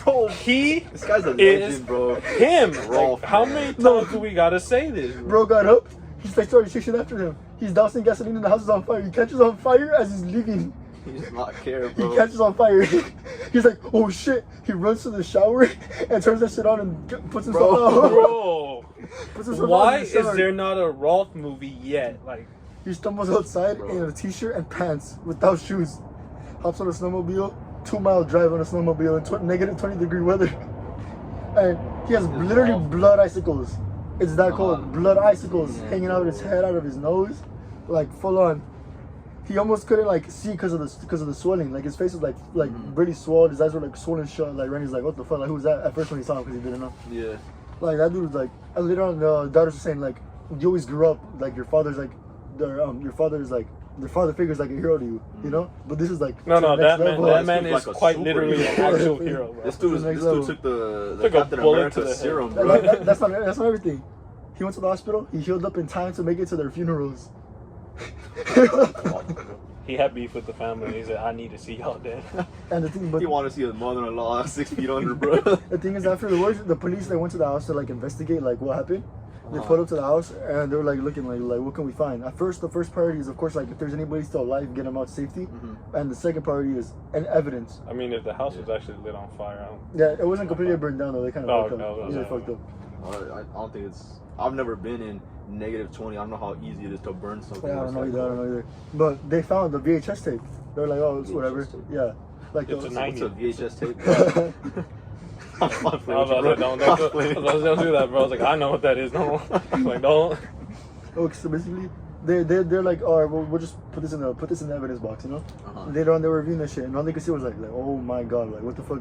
Bro, He this guy's a is legend, bro. him. Rolf, Like, how man. many times do we gotta say this, bro? Bro got up. He's like started chasing after him. He's dousing gasoline and the house is on fire. He catches on fire as he's leaving. He does not care, He bro. catches on fire. He's like, oh shit. He runs to the shower and turns that shit on and puts himself out. Bro, Puts himself out why in the is shower. there not a Rolf movie yet? Like, He stumbles outside Bro. in a t-shirt and pants without shoes. Hops on a snowmobile, 2-mile drive on a snowmobile in negative 20-degree weather. And he has literally Rolf. blood icicles. It's that cold. Uh-huh. Blood icicles hanging out of his head, out of his nose, like full on. He almost couldn't like see because of the swelling. Like his face was like really swollen. His eyes were like swollen shut. Like Randy's like, what the fuck? Like who's that? At first when he saw him, because he didn't know. Yeah. Like that dude was like. And later on, the daughters were saying like, you always grew up like your father's like, your father's like. Their father figure's like a hero to you, you know. But this is like no, to the that next man, level. that man This is dude's like a quite literally an superhero. actual hero, bro. This dude Next took the Took a Captain bullet to America the head. serum, That- bro. that- that's not everything. He went to the hospital. He healed up in time to make it to their funerals. He had beef with the family. He said, "I need to see y'all dead." And the thing, but He wanted to see his mother-in-law 6 feet under, bro. the thing is, after the words, the police they went to the house to like investigate like what happened. They pulled up to the house and they were like looking like what can we find? At first, the first priority is of course like if there's anybody still alive, get them out to safety. And the second priority is evidence. I mean, if the house was actually lit on fire, I don't. Yeah, it wasn't completely burned down though. They kind of fucked no, up. no, They no. fucked up. I don't think it's. I've never been in negative 20. I don't know how easy it is to burn something. Yeah, I don't know that's either. I that don't know either. But they found the VHS tape. They're like, oh, it's VHS whatever. tape? Yeah, like It's a the, night. cold. What's a VHS tape? I'm not playing I was with you, like, bro. don't do that, bro. I was like, I know what that is. No, like, don't. Okay, so basically, they're like, all right, well, we'll just put this in the evidence box, you know. Uh-huh. Later on, they were reviewing this shit, and all they could see was like, oh my god, like what the fuck.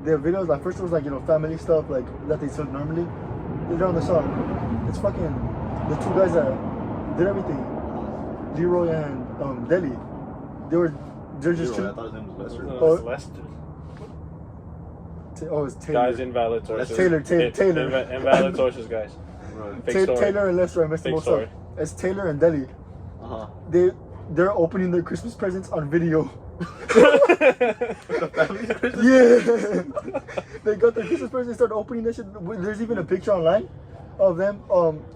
Their videos, like first it was like family stuff like that they took normally. Later on, they saw it's fucking the two guys that did everything, Leroy and Deli. They're just Leroy, I two. thought his name was Lester. It's Lester. It's Taylor. Guys, invalid sources. Taylor. Invalid sources, guys. Right. Fake story. Taylor and Lester, I messed them Fake both story. up. It's Taylor and Deli. Uh-huh. They're opening their Christmas presents on video. The family's Christmas. Yeah, they got their Christmas presents. They started opening that shit. There's even a picture online of them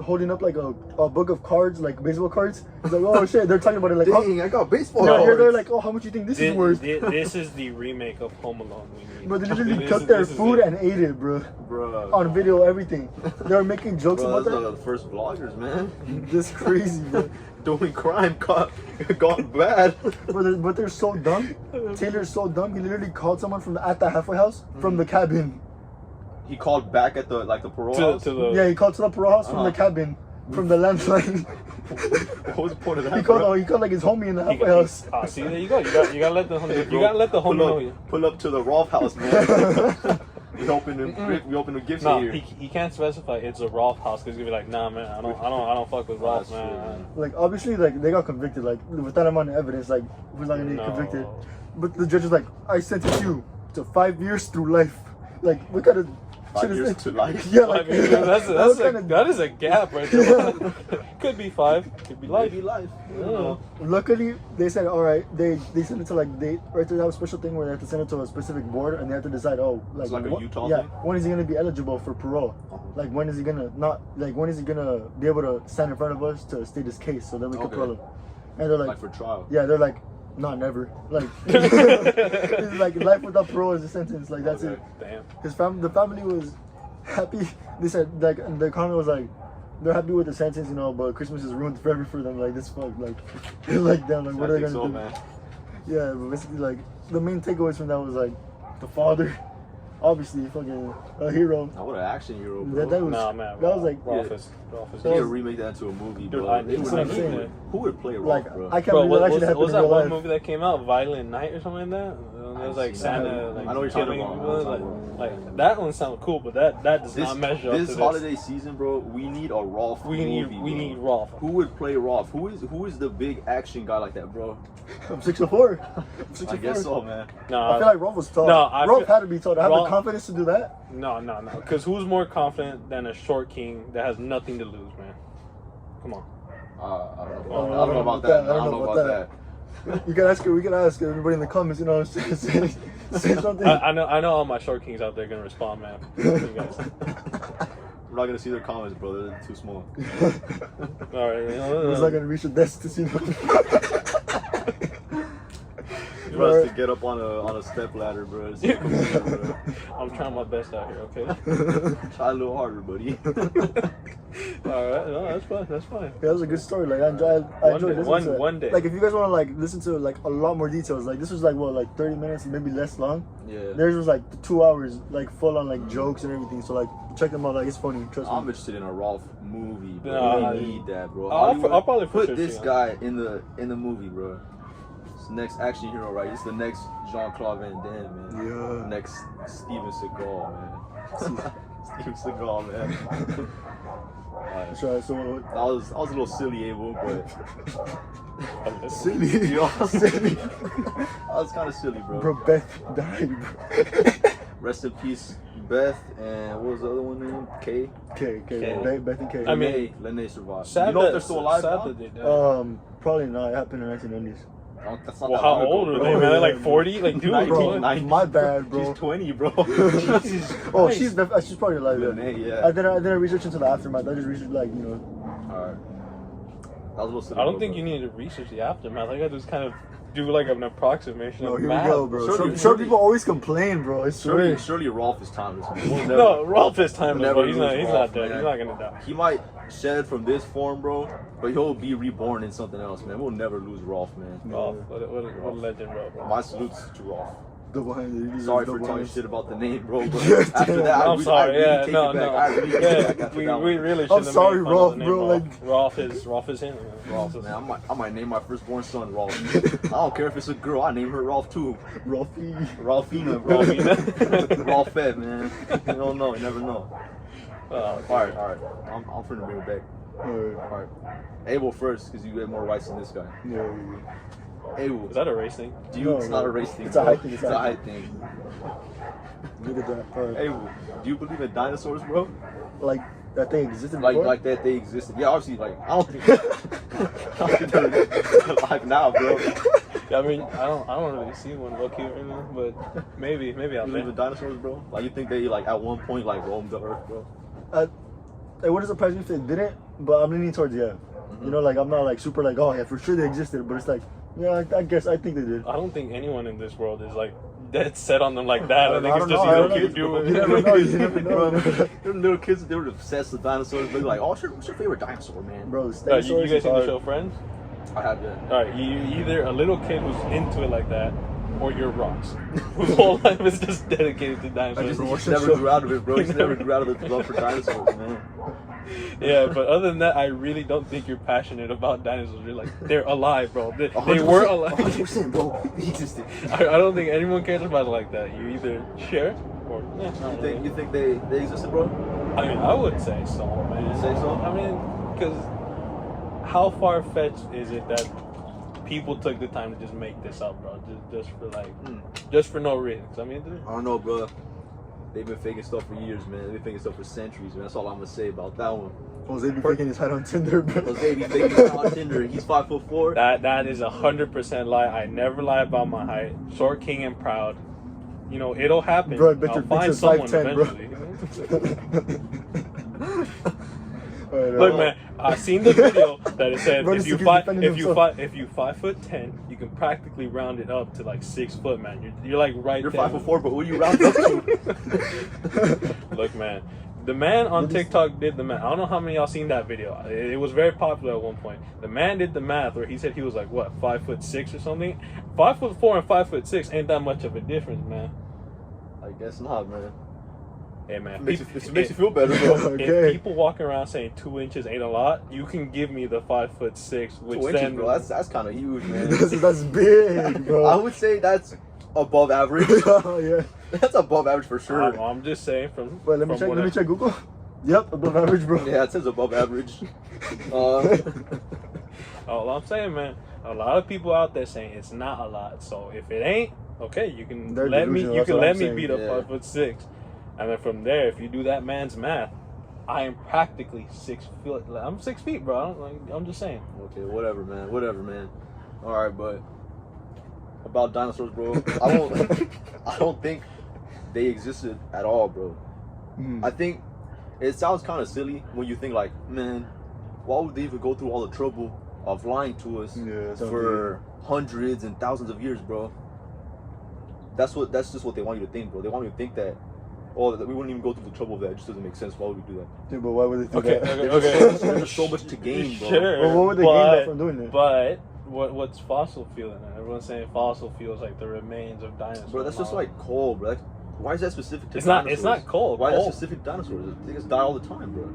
holding up like a book of cards, like baseball cards. It's like, oh shit, they're talking about it like, Dang, I got baseball no, cards. they're like, oh, how much you think this is worth? This is the remake of Home Alone. But they literally This cut is- their this is food it. and ate it, bro. Bro. On video, everything. They were making jokes Bro, about those that. are the first vloggers, man. This crazy, bro. Doing crime got bad. But they're so dumb. Taylor's so dumb. He literally called someone at the halfway house from the cabin. He called back at the parole house. To the Yeah, he called to the parole house from the cabin, from the landline. What was the point of that? He called. bro? Oh, he called like his homie in the You halfway got- house. Ah, see, there you go. You gotta let the homie. You Bro, gotta let the homie know you. pull up to the Rolf house, man. we open the gifts No, here. he can't specify it's a Rolf house because he's gonna be like, nah, man, I don't fuck with Rolf, That's true, man. man. Like obviously, like they got convicted. Like with that amount of evidence, like who's not gonna get convicted? But the judge is like, I sentence you to 5 years through life. Like what kind of 5 shit is years this? to life. Yeah, I like mean, that is a gap right there. Could be 5, could be life. Maybe life. I don't know. Luckily, they said, all right. They sent it to like they right there. They have a special thing where they have to send it to a specific board, and they have to decide. Oh, like, It's like a Utah yeah, thing? when is he gonna be eligible for parole? Like when is he gonna not? Like when is he gonna be able to stand in front of us to state his case so then we can Okay. parole him? And they're Like like, for trial. yeah, they're like, not never. Like, it's like life without parole is a sentence. Like that's it. Damn. The family was happy. They said like the comment was like, they're happy with the sentence, you know, but Christmas is ruined forever for them. Like this fuck, like, like damn, like what are I they think gonna so, do? man. Yeah, but basically like the main takeaways from that was like the father, obviously fucking a hero. Now, what an action hero, bro. That was Nah, man. that was like Rolf yeah. is They need to was- remake that into a movie, Dude, bro. I- They that's would- what I'm saying. Who would play Rolf, like bro? I can't Bro, believe that actually happened was in that real one life. movie that came out, Violent Night or something like that? It was like seen Santa, that. like I know what you're killing talking about. people. Like that one sounded cool, but that does This, not measure up to this this. holiday season, bro, we need a Rolf We movie, need bro. Rolf. Who would play Rolf? Who is the big action guy like that, bro? I'm 6'4". I'm 6'4". I guess so, man. No, I feel like Rolf was tall. No, I Rolf feel- had to be tall. To have the Rolf- confidence to do that. no. Because who's more confident than a short king that has nothing to lose, man? Come on. I don't know about that. I don't know about that. You can ask her. We can ask everybody in the comments. You know, say something. I know all my short kings out there gonna respond, man. You guys. We're not gonna see their comments, bro. They're too small. All right. It's not gonna reach the desk to see them. For us to get up on a step ladder, bro. It's so cool, bro. I'm trying my best out here, okay? Try a little harder, buddy. Alright, no, that's fine, that's fine. Yeah, that was a good story. Like I enjoyed listening to it. One day. Like if you guys want to like listen to like a lot more details, like this was like what, like 30 minutes, maybe less long. Yeah. Theirs was like 2 hours, like full on like jokes and everything. So like check them out. Like it's funny. Trust I'm me. interested in a Rolf movie, bro. Nah, we need that, bro. I'll probably put this guy in the movie, bro. It's the next action hero, right? It's the next Jean-Claude Van Damme, man. Yeah. Next Steven Seagal, man. Steven Seagal, man. So I was a little silly, Abel, but silly. You know, silly. I was kind of silly, bro. Bro, Beth died, bro. Rest in peace, Beth, and what was the other one name? K. K. Beth and K. I mean, Lene survived. Sad You know that, if they're still alive sad now? that they died. Probably not. It happened in the 1990s. That's not Well, that how long ago, old are bro. they, man? They're like 40? Like, dude, Bro, 90. my bad, bro. She's 20, bro. Jesus Oh, Christ. she's probably alive. Lene, yeah. I didn't research into the aftermath. I just researched like Alright. That was a little silly. I don't think you need to research the aftermath. I gotta just kind of do like an approximation No, of here math. we go, bro. Surely- Short people always complain, bro. I swear. Surely Rolf is timeless. We'll never, No, Rolf is timeless, never bro. He's lose not Rolf, dead. man. He's not gonna die. He might shed from this form, bro, but he'll be reborn in something else, man. We'll never lose Rolf, man. Rolf, what a legend, bro. My salutes to Rolf. Double handed. Sorry for talking shit about the name, bro, but Yes, after damn. that, I'm sorry. I really Yeah, take no, it back. no. I really take it back after We that one. really should I'm have sorry, made fun Rolf, of the bro, name like- Rolf is him. Rolf, man. I might name my firstborn son Rolf. I don't care if it's a girl. I name her Rolf too. Rolfie. Rolfina, bro. Rolfette, man. You don't know. You never know. All right. I'm finna bring it back. All right. Abel first, because you get more rights than this guy. Yeah. Abel. Is that a race thing? Dude, No, it's no. not a race thing. It's a bro. height thing, It's a height thing. Look at that. Alright. Abel, do you believe in dinosaurs, bro? Like that thing existed before? Like that they existed. Yeah, obviously, like I don't think they're alive now, bro. I mean, I don't really see one low-key right now, but maybe You I'll believe in dinosaurs, bro? Like you think they like at one point like roamed the earth, bro? It wouldn't surprise me if they didn't, but I'm leaning towards yeah. You know, like I'm not like super like, oh yeah, for sure they existed, but it's like, yeah, I think they did. I don't think anyone in this world is like dead set on them like that. I think I it's don't just know, I little don't kids know. doing You never know. You never know. They're little kids. They were obsessed with dinosaurs. They're like, oh, what's your favorite dinosaur, man? Bro, You guys seen the show Friends? I have that. Alright, you either a little kid who's into it like that, or you're Ross, whose whole life is just dedicated to dinosaurs. He just never grew out of it, bro. He never grew out of the love for dinosaurs, man. Yeah, but other than that, I really don't think you're passionate about dinosaurs. You're like, they're alive, bro. They 100%, were alive. 100%, bro. He existed. I don't think anyone cares about it like that. You either share or not really. You think they existed, bro? I mean, I would say so, man. You say so? I mean, because how far-fetched is it that people took the time to just make this up, bro? Just for like, just for no reason. 'Cause I mean, I don't know, bro. They've been faking stuff for years, man. They've been faking stuff for centuries, man. That's all I'm gonna say about that one. Jose be faking his head on Tinder, bro. Jose be faking his on Tinder. He's 5'4". that is 100% lie. I never lie about my height. Short, king, and proud. You know, it'll happen. Bro, I bet I'll your find picture's someone 5'10", bro. eventually. Alright, Look, man, I seen the video that it said Bro, if this you kid's five defending if you himself. five if you 5'10", you can practically round it up to like 6 foot, man. You're like right You're there. 5'4", but what do you round up to? Look, man, the man on TikTok did the math. I don't know how many of y'all seen that video. It was very popular at one point. The man did the math where he said he was like what 5'6" or something. 5'4" and 5'6" ain't that much of a difference, man. I guess not, man. Hey, man, It makes you feel better, bro. Okay. If people walking around saying 2 inches ain't a lot, you can give me the 5'6", which 2 inches, then bro. That's kind of huge, man. that's big, bro. I would say that's above average. Oh, yeah. That's above average for sure. I'm just saying from. Wait, let me from check Google. Yep, above average, bro. Yeah, it says above average. All I'm saying, man, a lot of people out there saying it's not a lot. So if it ain't, okay, you can They're let me. delusional, You that's can what let I'm me saying. beat up Yeah. 5'6", and then from there, if you do that man's math, I am practically 6 feet. I'm 6 feet, bro. I'm just saying. Okay, whatever, man. Whatever, man. All right, but about dinosaurs, bro. I don't think they existed at all, bro. I think it sounds kind of silly when you think like, man, why would they even go through all the trouble of lying to us for hundreds and thousands of years, bro? That's just what they want you to think, bro. They want you to think that, oh, that we wouldn't even go through the trouble of that. It just doesn't make sense. Why would we do that? Yeah, but why would they think that? There's just so much to gain, bro. Sure, well, what would they gain from doing it? But what's fossil fuel in it? Everyone's saying fossil fuel is like the remains of dinosaurs. Bro, that's just like coal, bro. Why is that specific to it's dinosaurs? Not. It's not coal. Why coal. is that specific to dinosaurs? They just die all the time, bro.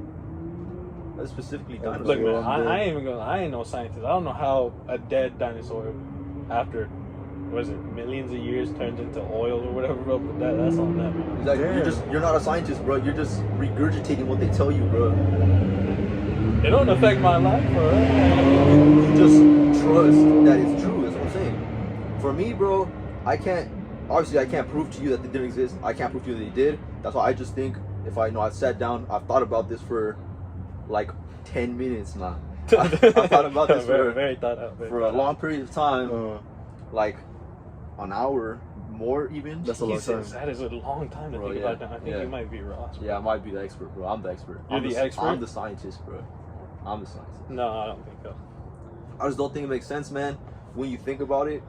That's specifically dinosaurs. Look, man, I ain't even gonna. I ain't no scientist. I don't know how a dead dinosaur, after, what is it, millions of years, turns into oil or whatever, bro. But that's on them. Exactly. You're not a scientist, bro. You're just regurgitating what they tell you, bro. It don't affect my life, bro. You just trust that it's true. That's what I'm saying. For me, bro, I can't prove to you that they didn't exist. I can't prove to you that they did. That's why I just think if I sat down, I've thought about this for like 10 minutes now. I thought about this for a long period of time, like an hour, more even. That's a long time. That is a long time to think about that. I think you might be Ross. Bro. Yeah, I might be the expert, bro. I'm the expert. You're the expert? I'm the scientist, bro. I'm the scientist. No, I don't think so. I just don't think it makes sense, man, when you think about it.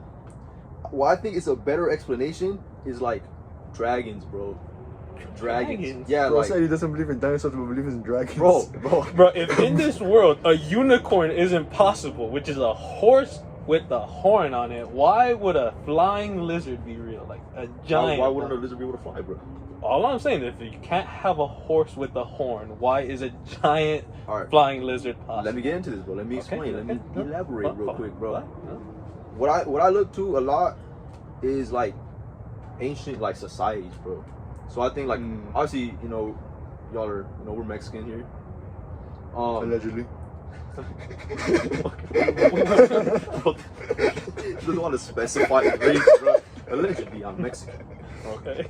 What I think is a better explanation is like dragons, bro. Dragons. Yeah, bro, like, said he doesn't believe in dinosaurs, but believes in dragons. Bro, if in this world a unicorn isn't possible, which is a horse with a horn on it, why would a flying lizard be real? Like a giant. Why wouldn't a lizard be able to fly, bro? All I'm saying is, if you can't have a horse with a horn, why is a giant flying lizard possible? Let me get into this, bro. Let me explain. Let me elaborate real quick, bro. What? What I look to a lot is like ancient like societies, bro. So I think like obviously, y'all are, we're Mexican here. Allegedly. Doesn't want to specify race, bro. Allegedly, I'm Mexican. Okay.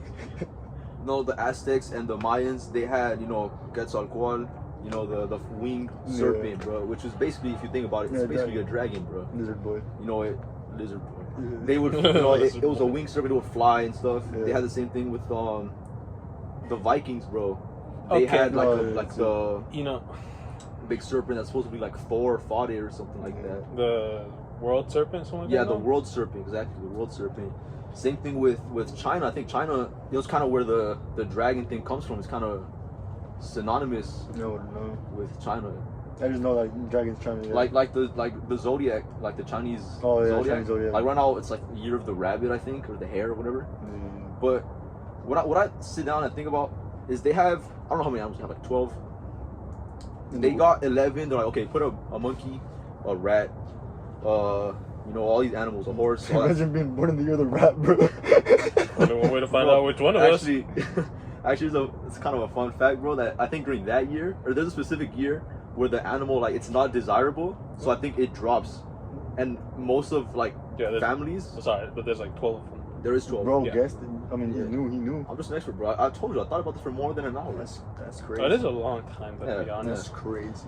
No, the Aztecs and the Mayans, they had, Quetzalcoatl, the winged serpent, bro, which is basically, if you think about it, it's basically a dragon, bro. Lizard boy. Lizard boy. They would, it was a winged serpent, it would fly and stuff. They had the same thing with the Vikings, bro. They had the big serpent that's supposed to be like Thor fought it or something like that. The world serpent, the world serpent, exactly, the world serpent. Same thing with China. I think China, it was kind of where the dragon thing comes from. It's kind of synonymous with China. I just know like dragons China. Yeah. Like the zodiac, like the Chinese zodiac. Chinese zodiac. Like right now, it's like the year of the rabbit, I think, or the hare or whatever. But what I sit down and think about is they have, I don't know how many animals they have, like 12. They got 11. They're like, okay, put a monkey, a rat, all these animals, a horse. Imagine being born in the year of the rat, bro. Only one way to find out which one of us. Actually, it's kind of a fun fact, bro, that I think during that year, or there's a specific year where the animal, like, it's not desirable, so I think it drops. And most of, like, families... Sorry, but there's like 12 of them. There is 12. Bro, guessed it. I mean, he knew. I'm just an expert, bro. I told you, I thought about this for more than an hour. That's crazy. That is a long time, to be honest. That's crazy.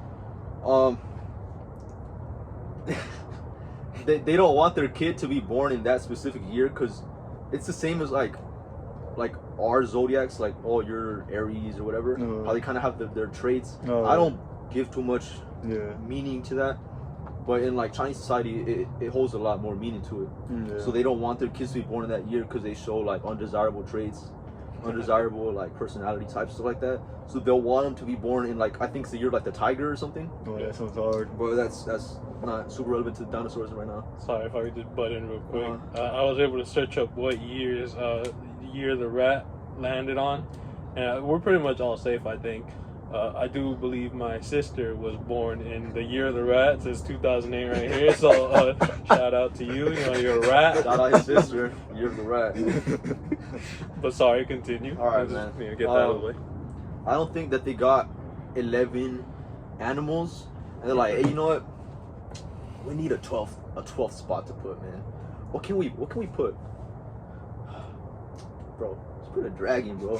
They don't want their kid to be born in that specific year because it's the same as like our zodiacs, like, oh, you're Aries or whatever. How they kind of have their traits. I don't give too much meaning to that, but in like Chinese society, it holds a lot more meaning to it. So they don't want their kids to be born in that year because they show like undesirable traits, undesirable like personality types, stuff like that. So they'll want them to be born in like, I think it's the year of like the tiger or something. Oh, that sounds hard. But that's not super relevant to the dinosaurs right now. Sorry if I could just butt in real quick. I was able to search up what year the rat landed on, and we're pretty much all safe, I think. I do believe my sister was born in the year of the rat. It says 2008 right here. So shout out to you. You're a rat. Shout out your sister. Year of the rat. But sorry, continue. All right, man. Get that out of the way. I don't think that they got 11 animals and they're like, hey, you know what? We need a 12th spot to put, man. What can we put? Bro, let's put a dragon, bro.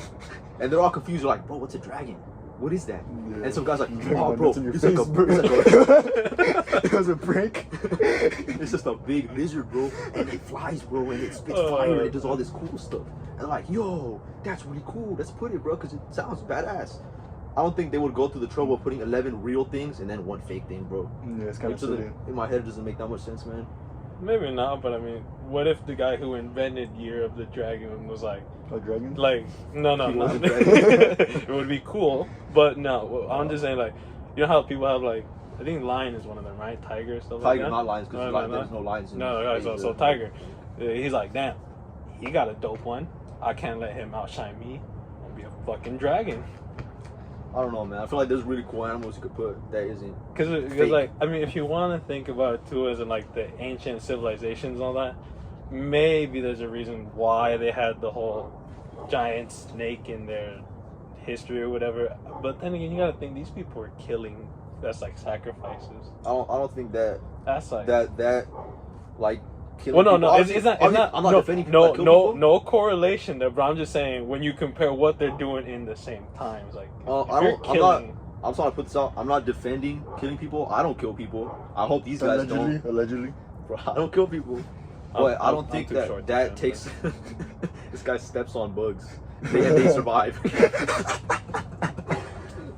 And they're all confused. They're like, bro, what's a dragon? what is that? Yeah. And some guy's like, Dragging oh, my bro, nuts in your it's face, like a, bro. It was a prank. it's just a big lizard, bro, and it flies, bro, and it spits fire, and it does all this cool stuff. And like, yo, that's really cool. Let's put it, bro, because it sounds badass. I don't think they would go through the trouble of putting 11 real things and then one fake thing, bro. Yeah, it's kind of silly. In my head, it doesn't make that much sense, man. Maybe not, but I mean, what if the guy who invented Year of the Dragon was like, A dragon? like, no, He was a it would be cool, but no, I'm just saying, like, you know how people have, like, I think lion is one of them, right? Tiger, stuff like Tiger, that? not lions, because there's no lions in So Tiger, he's like, damn, he got a dope one. I can't let him outshine me. I'll be a fucking dragon. I don't know, man. I feel like there's really cool animals you could put that isn't. Because fake. like, I mean, if you want to think about it too as in like the ancient civilizations and all that, maybe there's a reason why they had the whole giant snake in their history or whatever. But then again, you gotta think these people were killing. That's like sacrifices. I don't think that That's like that like. Well, no, people. no, it's not. I'm not no, defending people that kill people. no correlation there. But I'm just saying when you compare what they're doing in the same times, like I'm trying to put this out. I'm not defending killing people. I don't kill people. I hope these guys don't. Allegedly. Bro, I don't kill people. But I don't think that takes. This guy steps on bugs. They survive.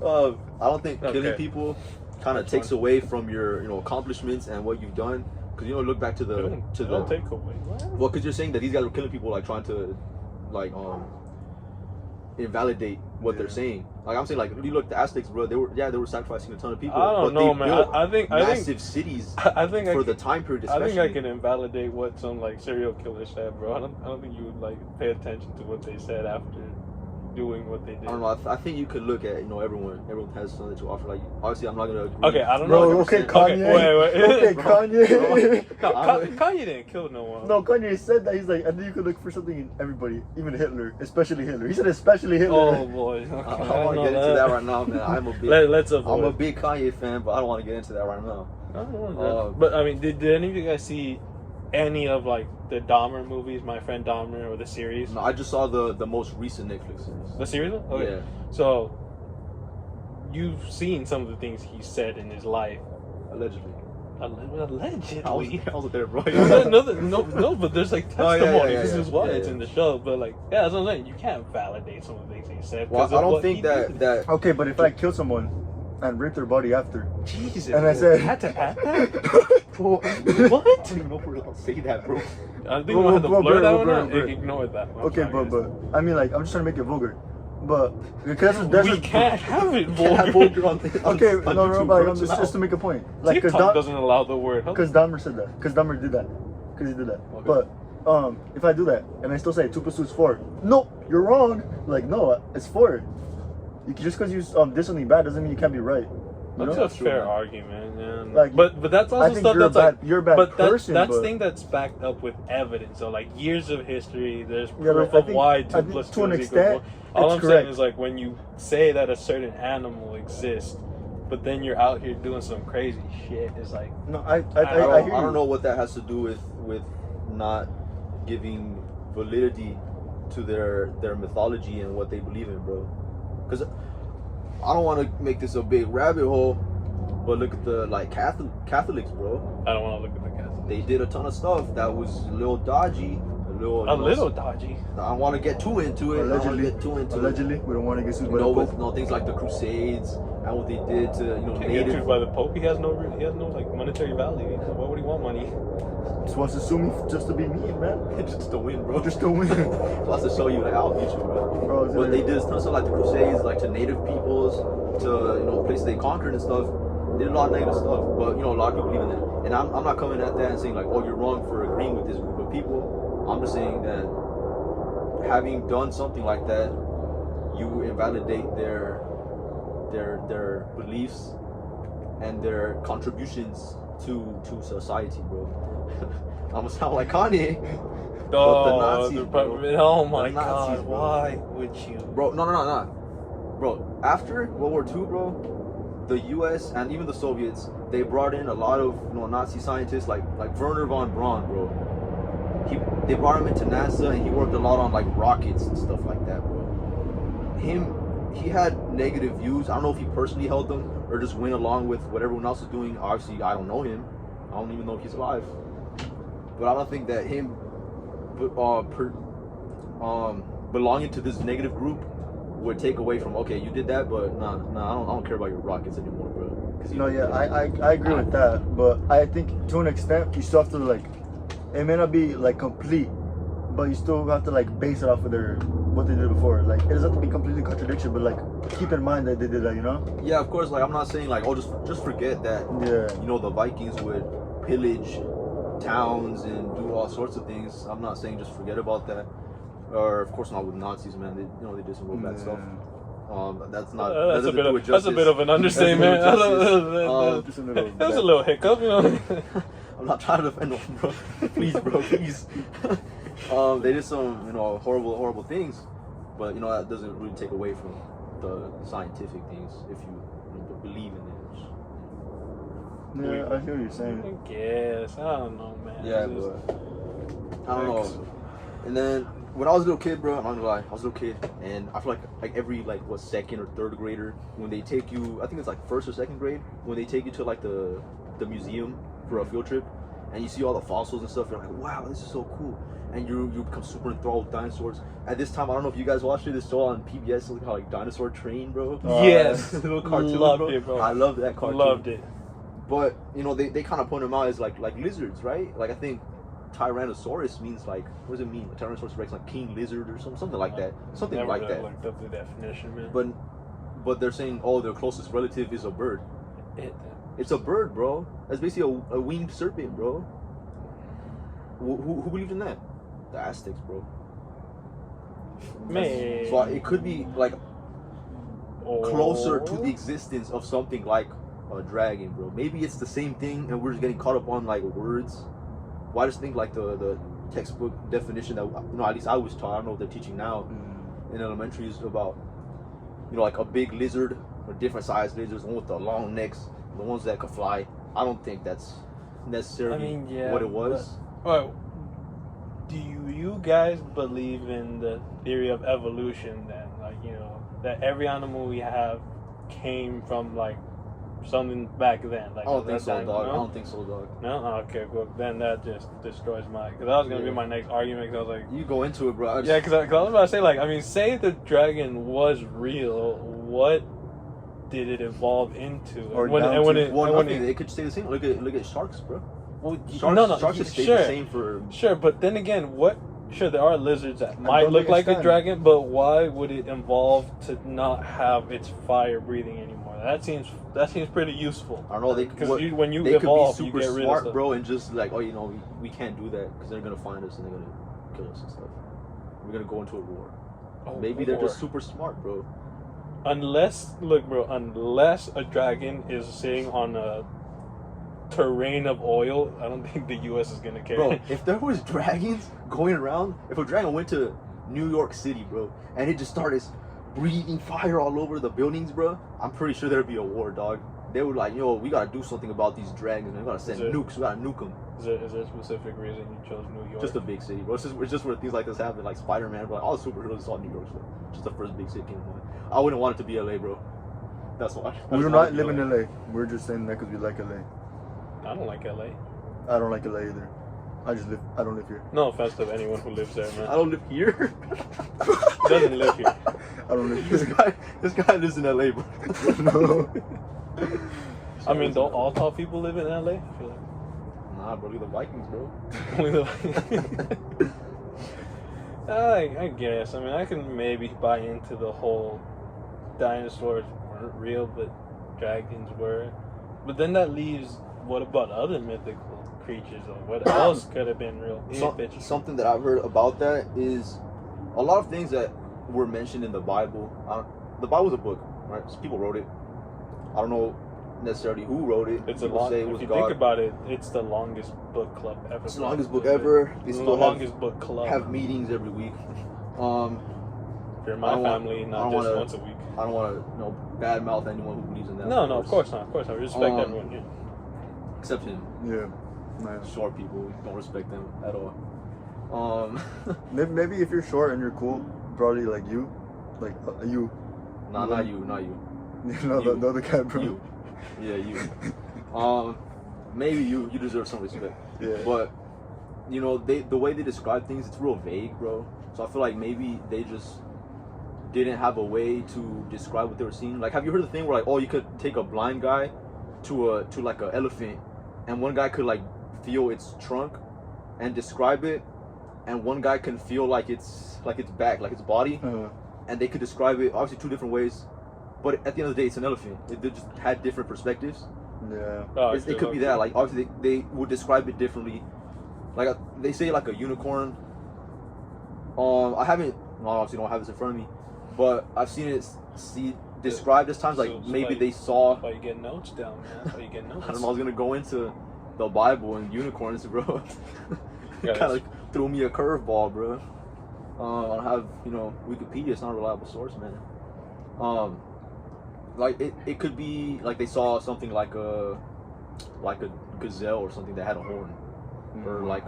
I don't think killing people kind of takes away from your accomplishments and what you've done. Because look back to the don't take away. Well, because you're saying that these guys were killing people, like trying to invalidate what they're saying. Like I'm saying, like if you look at the Aztecs, bro, they were sacrificing a ton of people. I don't know, man. I think massive cities. For the time period, especially. I think I can invalidate what some like serial killers said, bro. I don't think you would like pay attention to what they said after doing what they did. I don't know. I think you could look at everyone has something to offer. Like obviously, I'm not gonna agree. Okay, I don't Bro, know. okay, Kanye. Okay, wait. Okay, Kanye. No, Kanye didn't kill no one. No, Kanye said that. He's like, I think you could look for something in everybody, even Hitler, especially Hitler. He said especially Hitler. Oh boy. Okay, I don't want to get into that right now, man. I'm a big Kanye fan, but I don't want to get into that right now. I don't know, but I mean, did any of you guys see any of like the Dahmer movies, My Friend Dahmer, or the series? No, I just saw the most recent Netflix series. The series? Okay. Yeah. So you've seen some of the things he said in his life. Allegedly. Allegedly. I was there, bro. no, but there's like testimony. This is why it's in the show. But like, yeah, that's what I'm saying. You can't validate some of the things he said. Well, I don't think that. Okay, but if I kill someone and rape their body after, Jesus, and I said, had to add that? Bro, What? I don't even know if we're allowed to say that, bro. I think we have to blur that one out. Ignore that. Okay, but I mean, like, I'm just trying to make it vulgar. But because we can't have it vulgar. Okay, no, but just to make a point. Like, TikTok doesn't allow the word. Because Dahmer said that. Because Dahmer did that. Because he did that. Okay. But if I do that and I still say 2 + 2 is 4, no, you're wrong. Like, no, it's 4. Just because you did something bad doesn't mean you can't be right. That's a fair argument, man. Like, but that's also stuff that's like you're a bad person. That's thing that's backed up with evidence. So like years of history, there's Yeah, proof but of why 2 + 2 to an is equal extent, 4. All I'm correct. saying is like when you say that a certain animal exists, but then you're out here doing some crazy shit. It's like No, I don't know what that has to do with not giving validity to their mythology and what they believe in, bro. Because I don't want to make this a big rabbit hole, but look at the Catholics, bro. I don't want to look at the Catholics. They did a ton of stuff that was a little dodgy, a little dodgy. I don't want to get too into it. Allegedly, we don't want to get sued by the with Pope. things like the Crusades and what they did to Can't get native. sued by the Pope. He has no like monetary value. So why would he want money? Just wants to sue me just to be mean, man. Just to win, bro. Just to win. Wants to show you like I'll beat you, bro. But they did tons of like the Crusades, like to native peoples, to places they conquered and stuff. They did a lot of negative stuff, but a lot of people believe in that. And I'm not coming at that and saying like, oh, you're wrong for agreeing with this group of people. I'm just saying that having done something like that, you invalidate their beliefs and their contributions to society, bro. I'm gonna sound like Kanye. But the Nazis, oh my God, why would you? Bro, no. Bro, after World War II, bro, the US and even the Soviets, they brought in a lot of Nazi scientists like Wernher von Braun, bro. They brought him into NASA and he worked a lot on like rockets and stuff like that, bro. Him he had negative views. I don't know if he personally held them or just went along with what everyone else is doing. Obviously, I don't know him. I don't even know if he's alive. But I don't think that him belonging to this negative group would take away from, okay, you did that, but nah, I don't care about your rockets anymore, bro. No, yeah, I agree with that, but I think to an extent you still have to like, it may not be like complete, but you still have to like base it off of what they did before. Like it doesn't have to be completely contradiction, but like keep in mind that they did that, you know? Yeah, of course. Like I'm not saying like, oh, just forget that. Yeah. You know, the Vikings would pillage towns and do all sorts of things. I'm not saying just forget about that. Or of course not with Nazis, man. They did some real bad stuff. That's not. That's a bit of an understatement. That's a little hiccup, you know. I'm not trying to defend them, bro. Please, bro, please. They did some, horrible things, but that doesn't really take away from the scientific things if you, believe in it. Yeah, I hear what you're saying. I guess I don't know, man. Yeah, but I don't know. And then when I was a little kid, bro, I'm not gonna lie, I was a little kid, and I feel like every second or third grader, when they take you, I think it's like first or second grade, when they take you to like the museum for a field trip, and you see all the fossils and stuff, you're like, wow, this is so cool, and you become super enthralled with dinosaurs. At this time, I don't know if you guys watched it. It's still on PBS. It's called like Dinosaur Train, bro. Yes, little cartoon, loved bro. it, bro. I loved that cartoon. Loved it. But they kind of point them out as like lizards, right? Like I think Tyrannosaurus means like, what does it mean? Tyrannosaurus Rex, like king lizard or something like that. Something Never like really that. Looked up the definition, man. But they're saying, oh, their closest relative is a bird. It's a bird, bro. That's basically a winged serpent, bro. Who believed in that? The Aztecs, bro. Man. So it could be like closer to the existence of something like a dragon, bro. Maybe it's the same thing, and we're just getting caught up on like words. Well, I just think like the textbook definition that at least I was taught. I don't know what they're teaching now in elementary is about like a big lizard or different sized lizards, one with the long necks, the ones that could fly. I don't think that's necessarily what it was. Well, do you guys believe in the theory of evolution then? Like, that every animal we have came from like something back then. Like, I don't think so, dog. No? I don't think so, dog. No? Okay, well, then that just destroys my... Because that was going to be my next argument, because I was like... You go into it, bro. Yeah, because I was about to say, like, I mean, say the dragon was real, what did it evolve into? It could stay the same. Look at sharks, bro. Well, sharks just stay the same for... Sure, but then again, Sure, there are lizards that might look like a dragon, but why would it evolve to not have its fire breathing anymore? That seems pretty useful. I don't know. Because when you evolve, could be super you get rid smart, of stuff. bro, and just like, oh, we can't do that because they're gonna find us and they're gonna kill us and stuff. We're gonna go into a war. Maybe they're just super smart, bro. Unless a dragon is sitting on a terrain of oil, I don't think the U.S. is gonna care. Bro, if there was dragons going around, if a dragon went to New York City, bro, and it just started breathing fire all over the buildings, bro, I'm pretty sure there'd be a war, dog. They would like, we gotta do something about these dragons, man. We gotta send nukes. We gotta nuke them. Is there a specific reason you chose New York? Just a big city, bro. It's just where things like this happen, like Spider-Man, bro. All the superheroes saw New York, so just the first big city came to mind. I wouldn't want it to be LA, bro. That's why. We do not live in LA. We're just saying that because we like LA. I don't like LA. I don't like LA either. I don't live here. No offense to anyone who lives there, man. I don't live here. He doesn't live here. I don't live here. This guy lives in LA, bro. No. I mean, don't all tall people live in LA? I feel like. Nah, bro, look at the Vikings, bro. Only the I guess. I mean, I can maybe buy into the whole dinosaurs weren't real, but dragons were. But then that leaves, what about other mythical creatures? Or what else could have been real? Something that I've heard about that is a lot of things that were mentioned in the Bible. The Bible's a book, right? So people wrote it. I don't know necessarily who wrote it. It's people say it was if you God. think about it, it's the longest book club ever. It's the longest book ever. It's the longest book club. Have meetings every week. If you're in my family, not just once a week. I don't want to badmouth anyone who believes in that. No, of course not. Of course not. We respect everyone here. Except him. Yeah. Nice. Short people, we don't respect them at all. Maybe if you're short and you're cool, probably like you, Nah, not you. No, You. the other cat, bro. You. Yeah, you. Maybe you deserve some respect. Yeah. But you know, the way they describe things, it's real vague, bro. So I feel like maybe they just didn't have a way to describe what they were seeing. Like, have you heard the thing where like, oh, you could take a blind guy to like an elephant, and one guy could like feel its trunk and describe it, and one guy can feel like its back, like its body, and they could describe it obviously two different ways. But at the end of the day, it's an elephant. They just had different perspectives. Yeah. Oh, It could be that. Like, obviously, they would describe it differently. Like, they say, like, a unicorn. I obviously don't have this in front of me, but I've seen it described as times, like, So maybe like, they saw. Why you get notes down, man? Why you get notes? I don't know, I was going to go into the Bible and unicorns, bro. Guys. Kind of like threw me a curveball, bro. I don't have, Wikipedia. It's not a reliable source, man. Like it could be like they saw something like a gazelle or something that had a horn, or like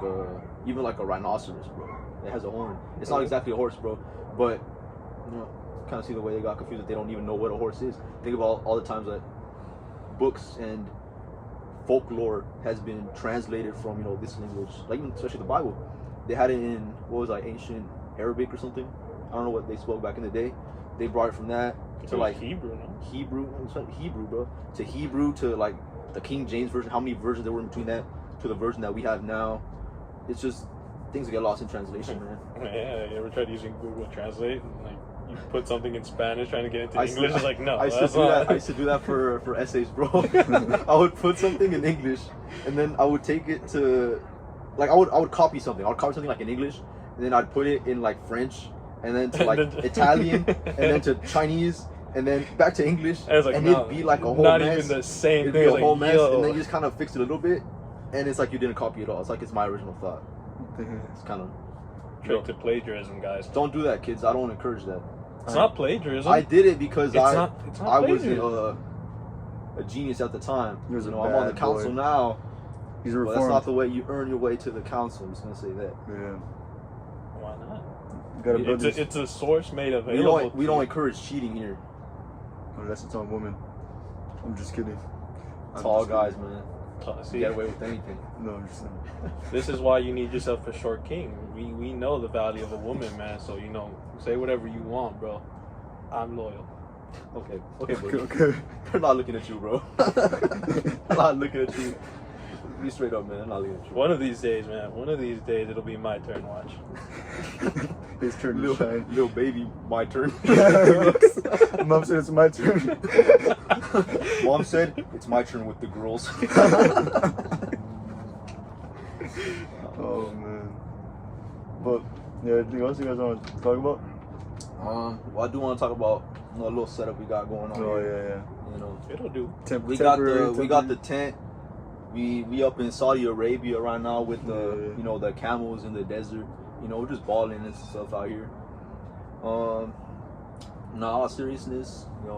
even like a rhinoceros, bro. It has a horn. It's not exactly a horse, bro, but kind of see the way they got confused that they don't even know what a horse is. Think about all the times that books and folklore has been translated from this language, like even especially the Bible. They had it in what was like ancient Arabic or something. I don't know what they spoke back in the day. They brought it from that to like Hebrew, no? Hebrew, bro. To Hebrew, to like the King James version. How many versions there were in between that to the version that we have now? It's just things get lost in translation, man. Yeah, you ever tried using Google Translate and like you put something in Spanish trying to get into English? It's like no, I used to do that for essays, bro. I would put something in English, and then I would take it to, like I would copy something. I would copy something like in English, and then I'd put it in like French, and then to like Italian, and then to Chinese, and then back to English, and it'd be like a whole not mess. even the same It'd thing. be a Like, whole mess, yo. and then you just kind of fix it a little bit, and it's like you didn't copy it all. It's like it's my original thought. It's kind of trick to plagiarism, guys. don't do that, kids. I don't encourage that. It's not plagiarism. I did it because It's I not wasn't plagiarism. a genius at the time. He was a I'm on the bad council boy. now. He's But reformed. that's not the way you earn your way to the council. I'm just gonna say that. Yeah. Why not? You gotta build this. It's a source made available. We don't encourage cheating here. Unless it's on women. I'm just kidding. I'm Tall just guys, kidding. man. See, Get away with anything. No, I'm just saying. this is why you need yourself a short king. We know the value of a woman, man. So say whatever you want, bro. I'm loyal. Okay, buddy. Okay. They're not looking at you, bro. I'm not looking at you. Be straight up, man. I'm not looking at you. One of these days, man. One of these days, it'll be my turn. Watch. His turn to shine. Little baby, my turn. Mom said it's my turn. Mom said it's my turn with the girls. Oh man. But yeah, anything else you guys want to talk about? Well, I do want to talk about a little setup we got going on. Oh here. yeah. It'll do. We got the tent. We up in Saudi Arabia right now with the the camels in the desert. We're just balling and stuff out here. In all seriousness, it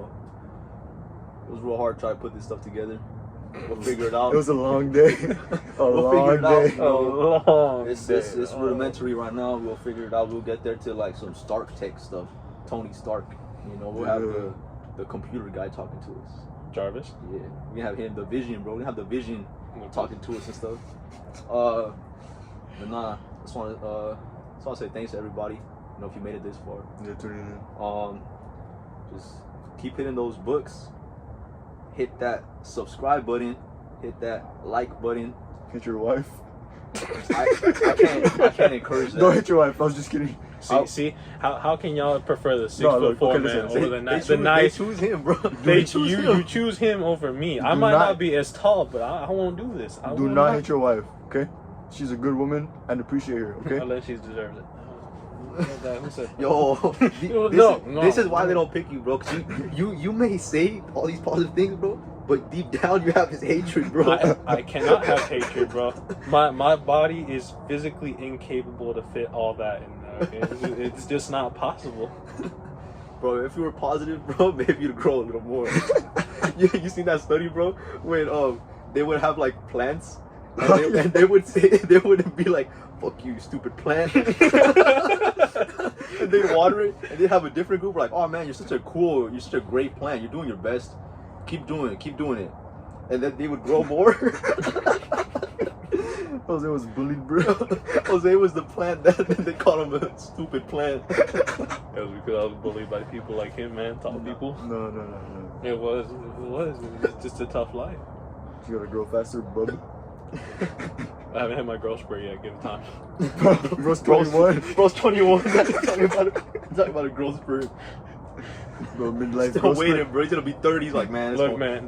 was real hard to try to put this stuff together. We'll figure it out. It was a long day. We'll figure it out. Oh, It's rudimentary right now. We'll figure it out. We'll get there to like some Stark Tech stuff. Tony Stark. We'll have the computer guy talking to us. Jarvis. Yeah, we have him, the Vision, bro. We have the Vision talking to us and stuff. But nah, just want to say thanks to everybody. If you made it this far. Yeah, tuning in. Just keep hitting those books. Hit that subscribe button. Hit that like button. Hit your wife. I can't encourage that. Don't hit your wife. I was just kidding. See, how can y'all prefer the 6'4" man over the nice? They choose him, bro. You choose him over me. I might not be as tall, but I won't do this. Do not hit your wife, okay? She's a good woman and appreciate her, okay? Unless she deserves it. Who said that? Yo, this is why they don't pick you, bro. 'Cause you may say all these positive things, bro, but deep down you have this hatred, bro. I cannot have hatred, bro. My body is physically incapable to fit all that in there. Okay? It's just not possible. Bro, if you were positive, bro, maybe you'd grow a little more. You seen that study, bro? When they would have like plants, and they would say, they would be like, "Fuck you, stupid plant," and they water it, and they have a different group like, oh man, you're such a great plant. You're doing your best. Keep doing it. And then they would grow more. Jose was bullied, bro. Jose was the plant that they called him a stupid plant. It was because I was bullied by people like him, man. Tall people. No. It was just a tough life. You gotta grow faster, bub. I haven't had my growth spurt yet. Give it time. Bro's 21. Bro's 21. talking about a growth spurt. Bro, midlife Still growth waiting, spurt. bro. He's gonna be 30. He's like, man, it's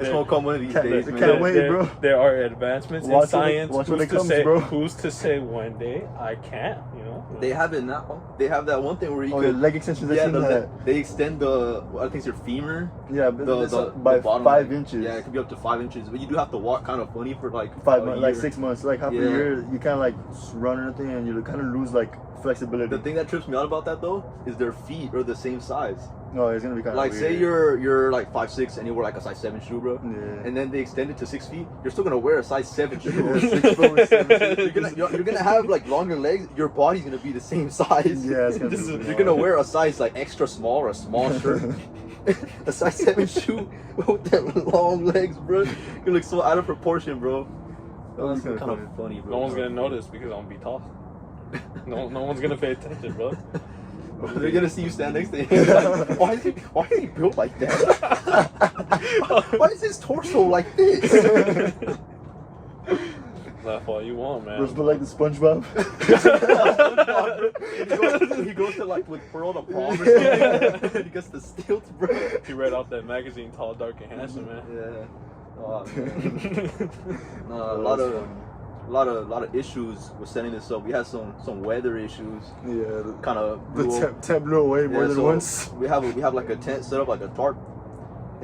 gonna come one of these days, man. Can't wait, bro. There are advancements in science. Watch when it comes, bro. Who's to say one day I can't? You know. They have it now. They have that one thing where you could leg extensions. They extend I think it's your femur. Yeah, by 5 inches. Yeah, it could be up to 5 inches, but you do have to walk kind of funny for like 5 months, like 6 months, like half a year. You can't like run or anything, and you kind of lose like flexibility. The thing that trips me out about that though is their feet are the same size. No, it's gonna be kind of like weird. say you're like 5'6" and you wear like a size 7 shoe, bro. Yeah. And then they extend it to 6 feet. You're still gonna wear a size 7 shoe. You're gonna have like longer legs. Your body's gonna be the same size. Yeah, it's gonna you're gonna wear a size like extra small or a small shirt. A size 7 shoe with that long legs, bro. You look so out of proportion, bro. That's kind of funny, bro. No one's gonna notice because I'm gonna be tall. No one's gonna pay attention, bro. They're gonna see you stand next to him. Like, why is he built like that? Why is his torso like this? Laugh all you want, man. Bro's built like the SpongeBob. he goes to like with Pearl to prom or something. He gets the stilts, bro. He read off that magazine, Tall, Dark, and Handsome, man. Yeah. Oh, man. A lot of issues with setting this up. We had some weather issues. Yeah, kind of the temp blew away more than once. We have like a tent set up, like a tarp,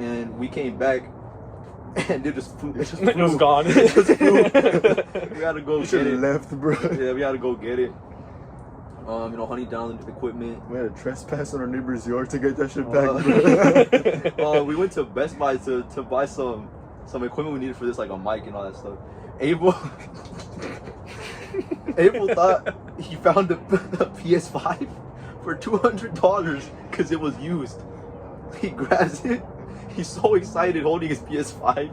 and we came back, and it just flew. It was gone. It just flew. We had to go get it. Left, bro. Yeah, we had to go get it. Hunting down the equipment. We had to trespass on our neighbor's yard to get that shit back, bro. We went to Best Buy to buy some equipment we needed for this, like a mic and all that stuff. Abel thought he found a PS5 for $200 because it was used. He grabs it. He's so excited holding his PS5.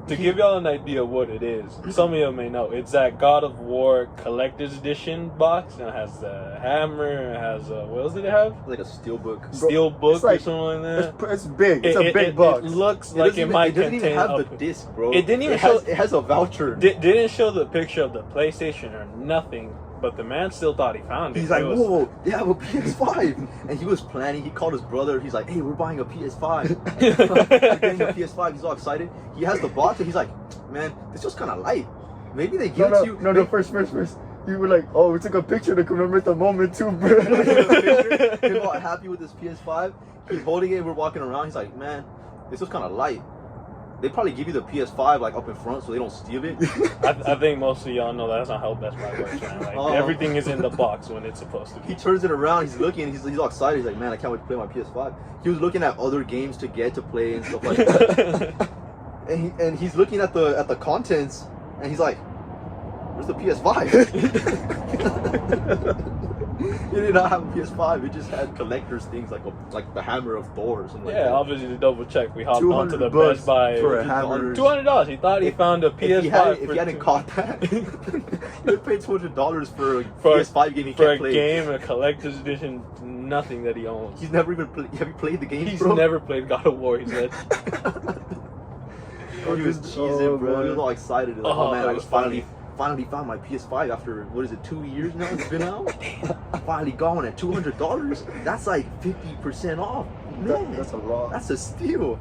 To give y'all an idea of what it is, some of you may know, it's that God of War Collector's Edition box, and it has the hammer, it has, what else did it have? Like a steelbook. Steelbook or something like that. It's big. It's a big box. It looks like it might contain... It doesn't even have the disc, bro. It didn't even show... It has a voucher. Didn't show the picture of the PlayStation or nothing, but the man still thought he found it. He's like, whoa, they have a PS5. And he was planning, he called his brother, he's like, hey, we're buying a PS5. Getting a PS5, he's all excited. He has the box and he's like, man, this was kind of light. Maybe they give it to you. No, first. You were like, oh, we took a picture to commemorate the moment too, bro. He's all happy with his PS5. He's holding it, we're walking around, he's like, man, this was kind of light. They probably give you the PS5 like up in front so they don't steal it. I think most of y'all know that's not how Best Buy works, man. Like everything is in the box when it's supposed to be. He turns it around, he's looking, he's all excited. He's like, man, I can't wait to play my PS5. He was looking at other games to get to play and stuff like that. and he's looking at the contents and he's like, where's the PS5? He did not have a PS5. It just had collector's things like the hammer of Thor or something like that. Yeah, obviously to double check, we hopped onto the Best Buy for a hammer. $200. He thought he found a PS5. If he hadn't caught that, he would pay $200 for a PS5 game he can't play. For a game, a collector's edition, nothing that he owns. He's never even played. Have you played the game, He's bro? never played God of War, he said. He was cheesing, bro. He was all excited. Like, oh man, I just finally found my PS5 after, 2 years now it's been out? I finally got one at $200. That's like 50% off. Man, that's a lot. That's a steal.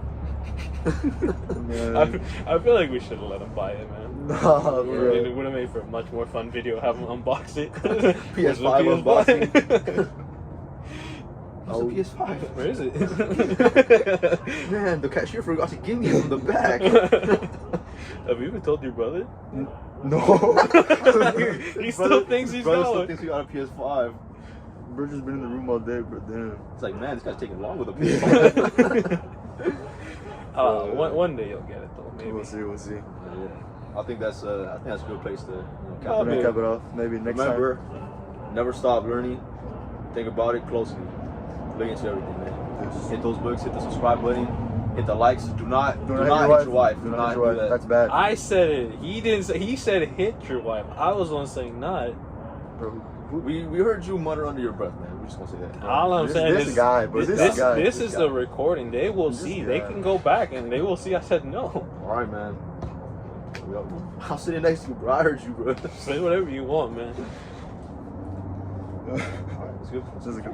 I feel like we should have let him buy it, man. Nah, bro. It would have made for a much more fun video, have him unbox it. PS5 unboxing. Where's the PS5? Where is it? Man, the cashier forgot to give me it from the back. Have you even told your brother? No. He still thinks he's brother got still one. thinks we got a PS5. Bro just been in the room all day, but damn. It's like, man, this guy's taking long with a PS5. One day you'll get it though. Maybe. We'll see. Yeah. I think that's a good place to cap Cap it off. Maybe next Remember, never stop learning. think about it closely. Look into everything, man. Hit those books, hit the subscribe button, hit the likes. Do not hit your wife. Do not do that. That's bad. I said it. He didn't say. He said hit your wife. I was the one saying not. Bro, We heard you mutter under your breath, man. We just gonna say that. All I'm saying this is guy, bro. This guy. This is the recording. They will see. They can go back and they will see. I said no. All right, man. I'm sitting next to you, bro. I heard you, bro. Say whatever you want, man. All right, let's go. This is a good.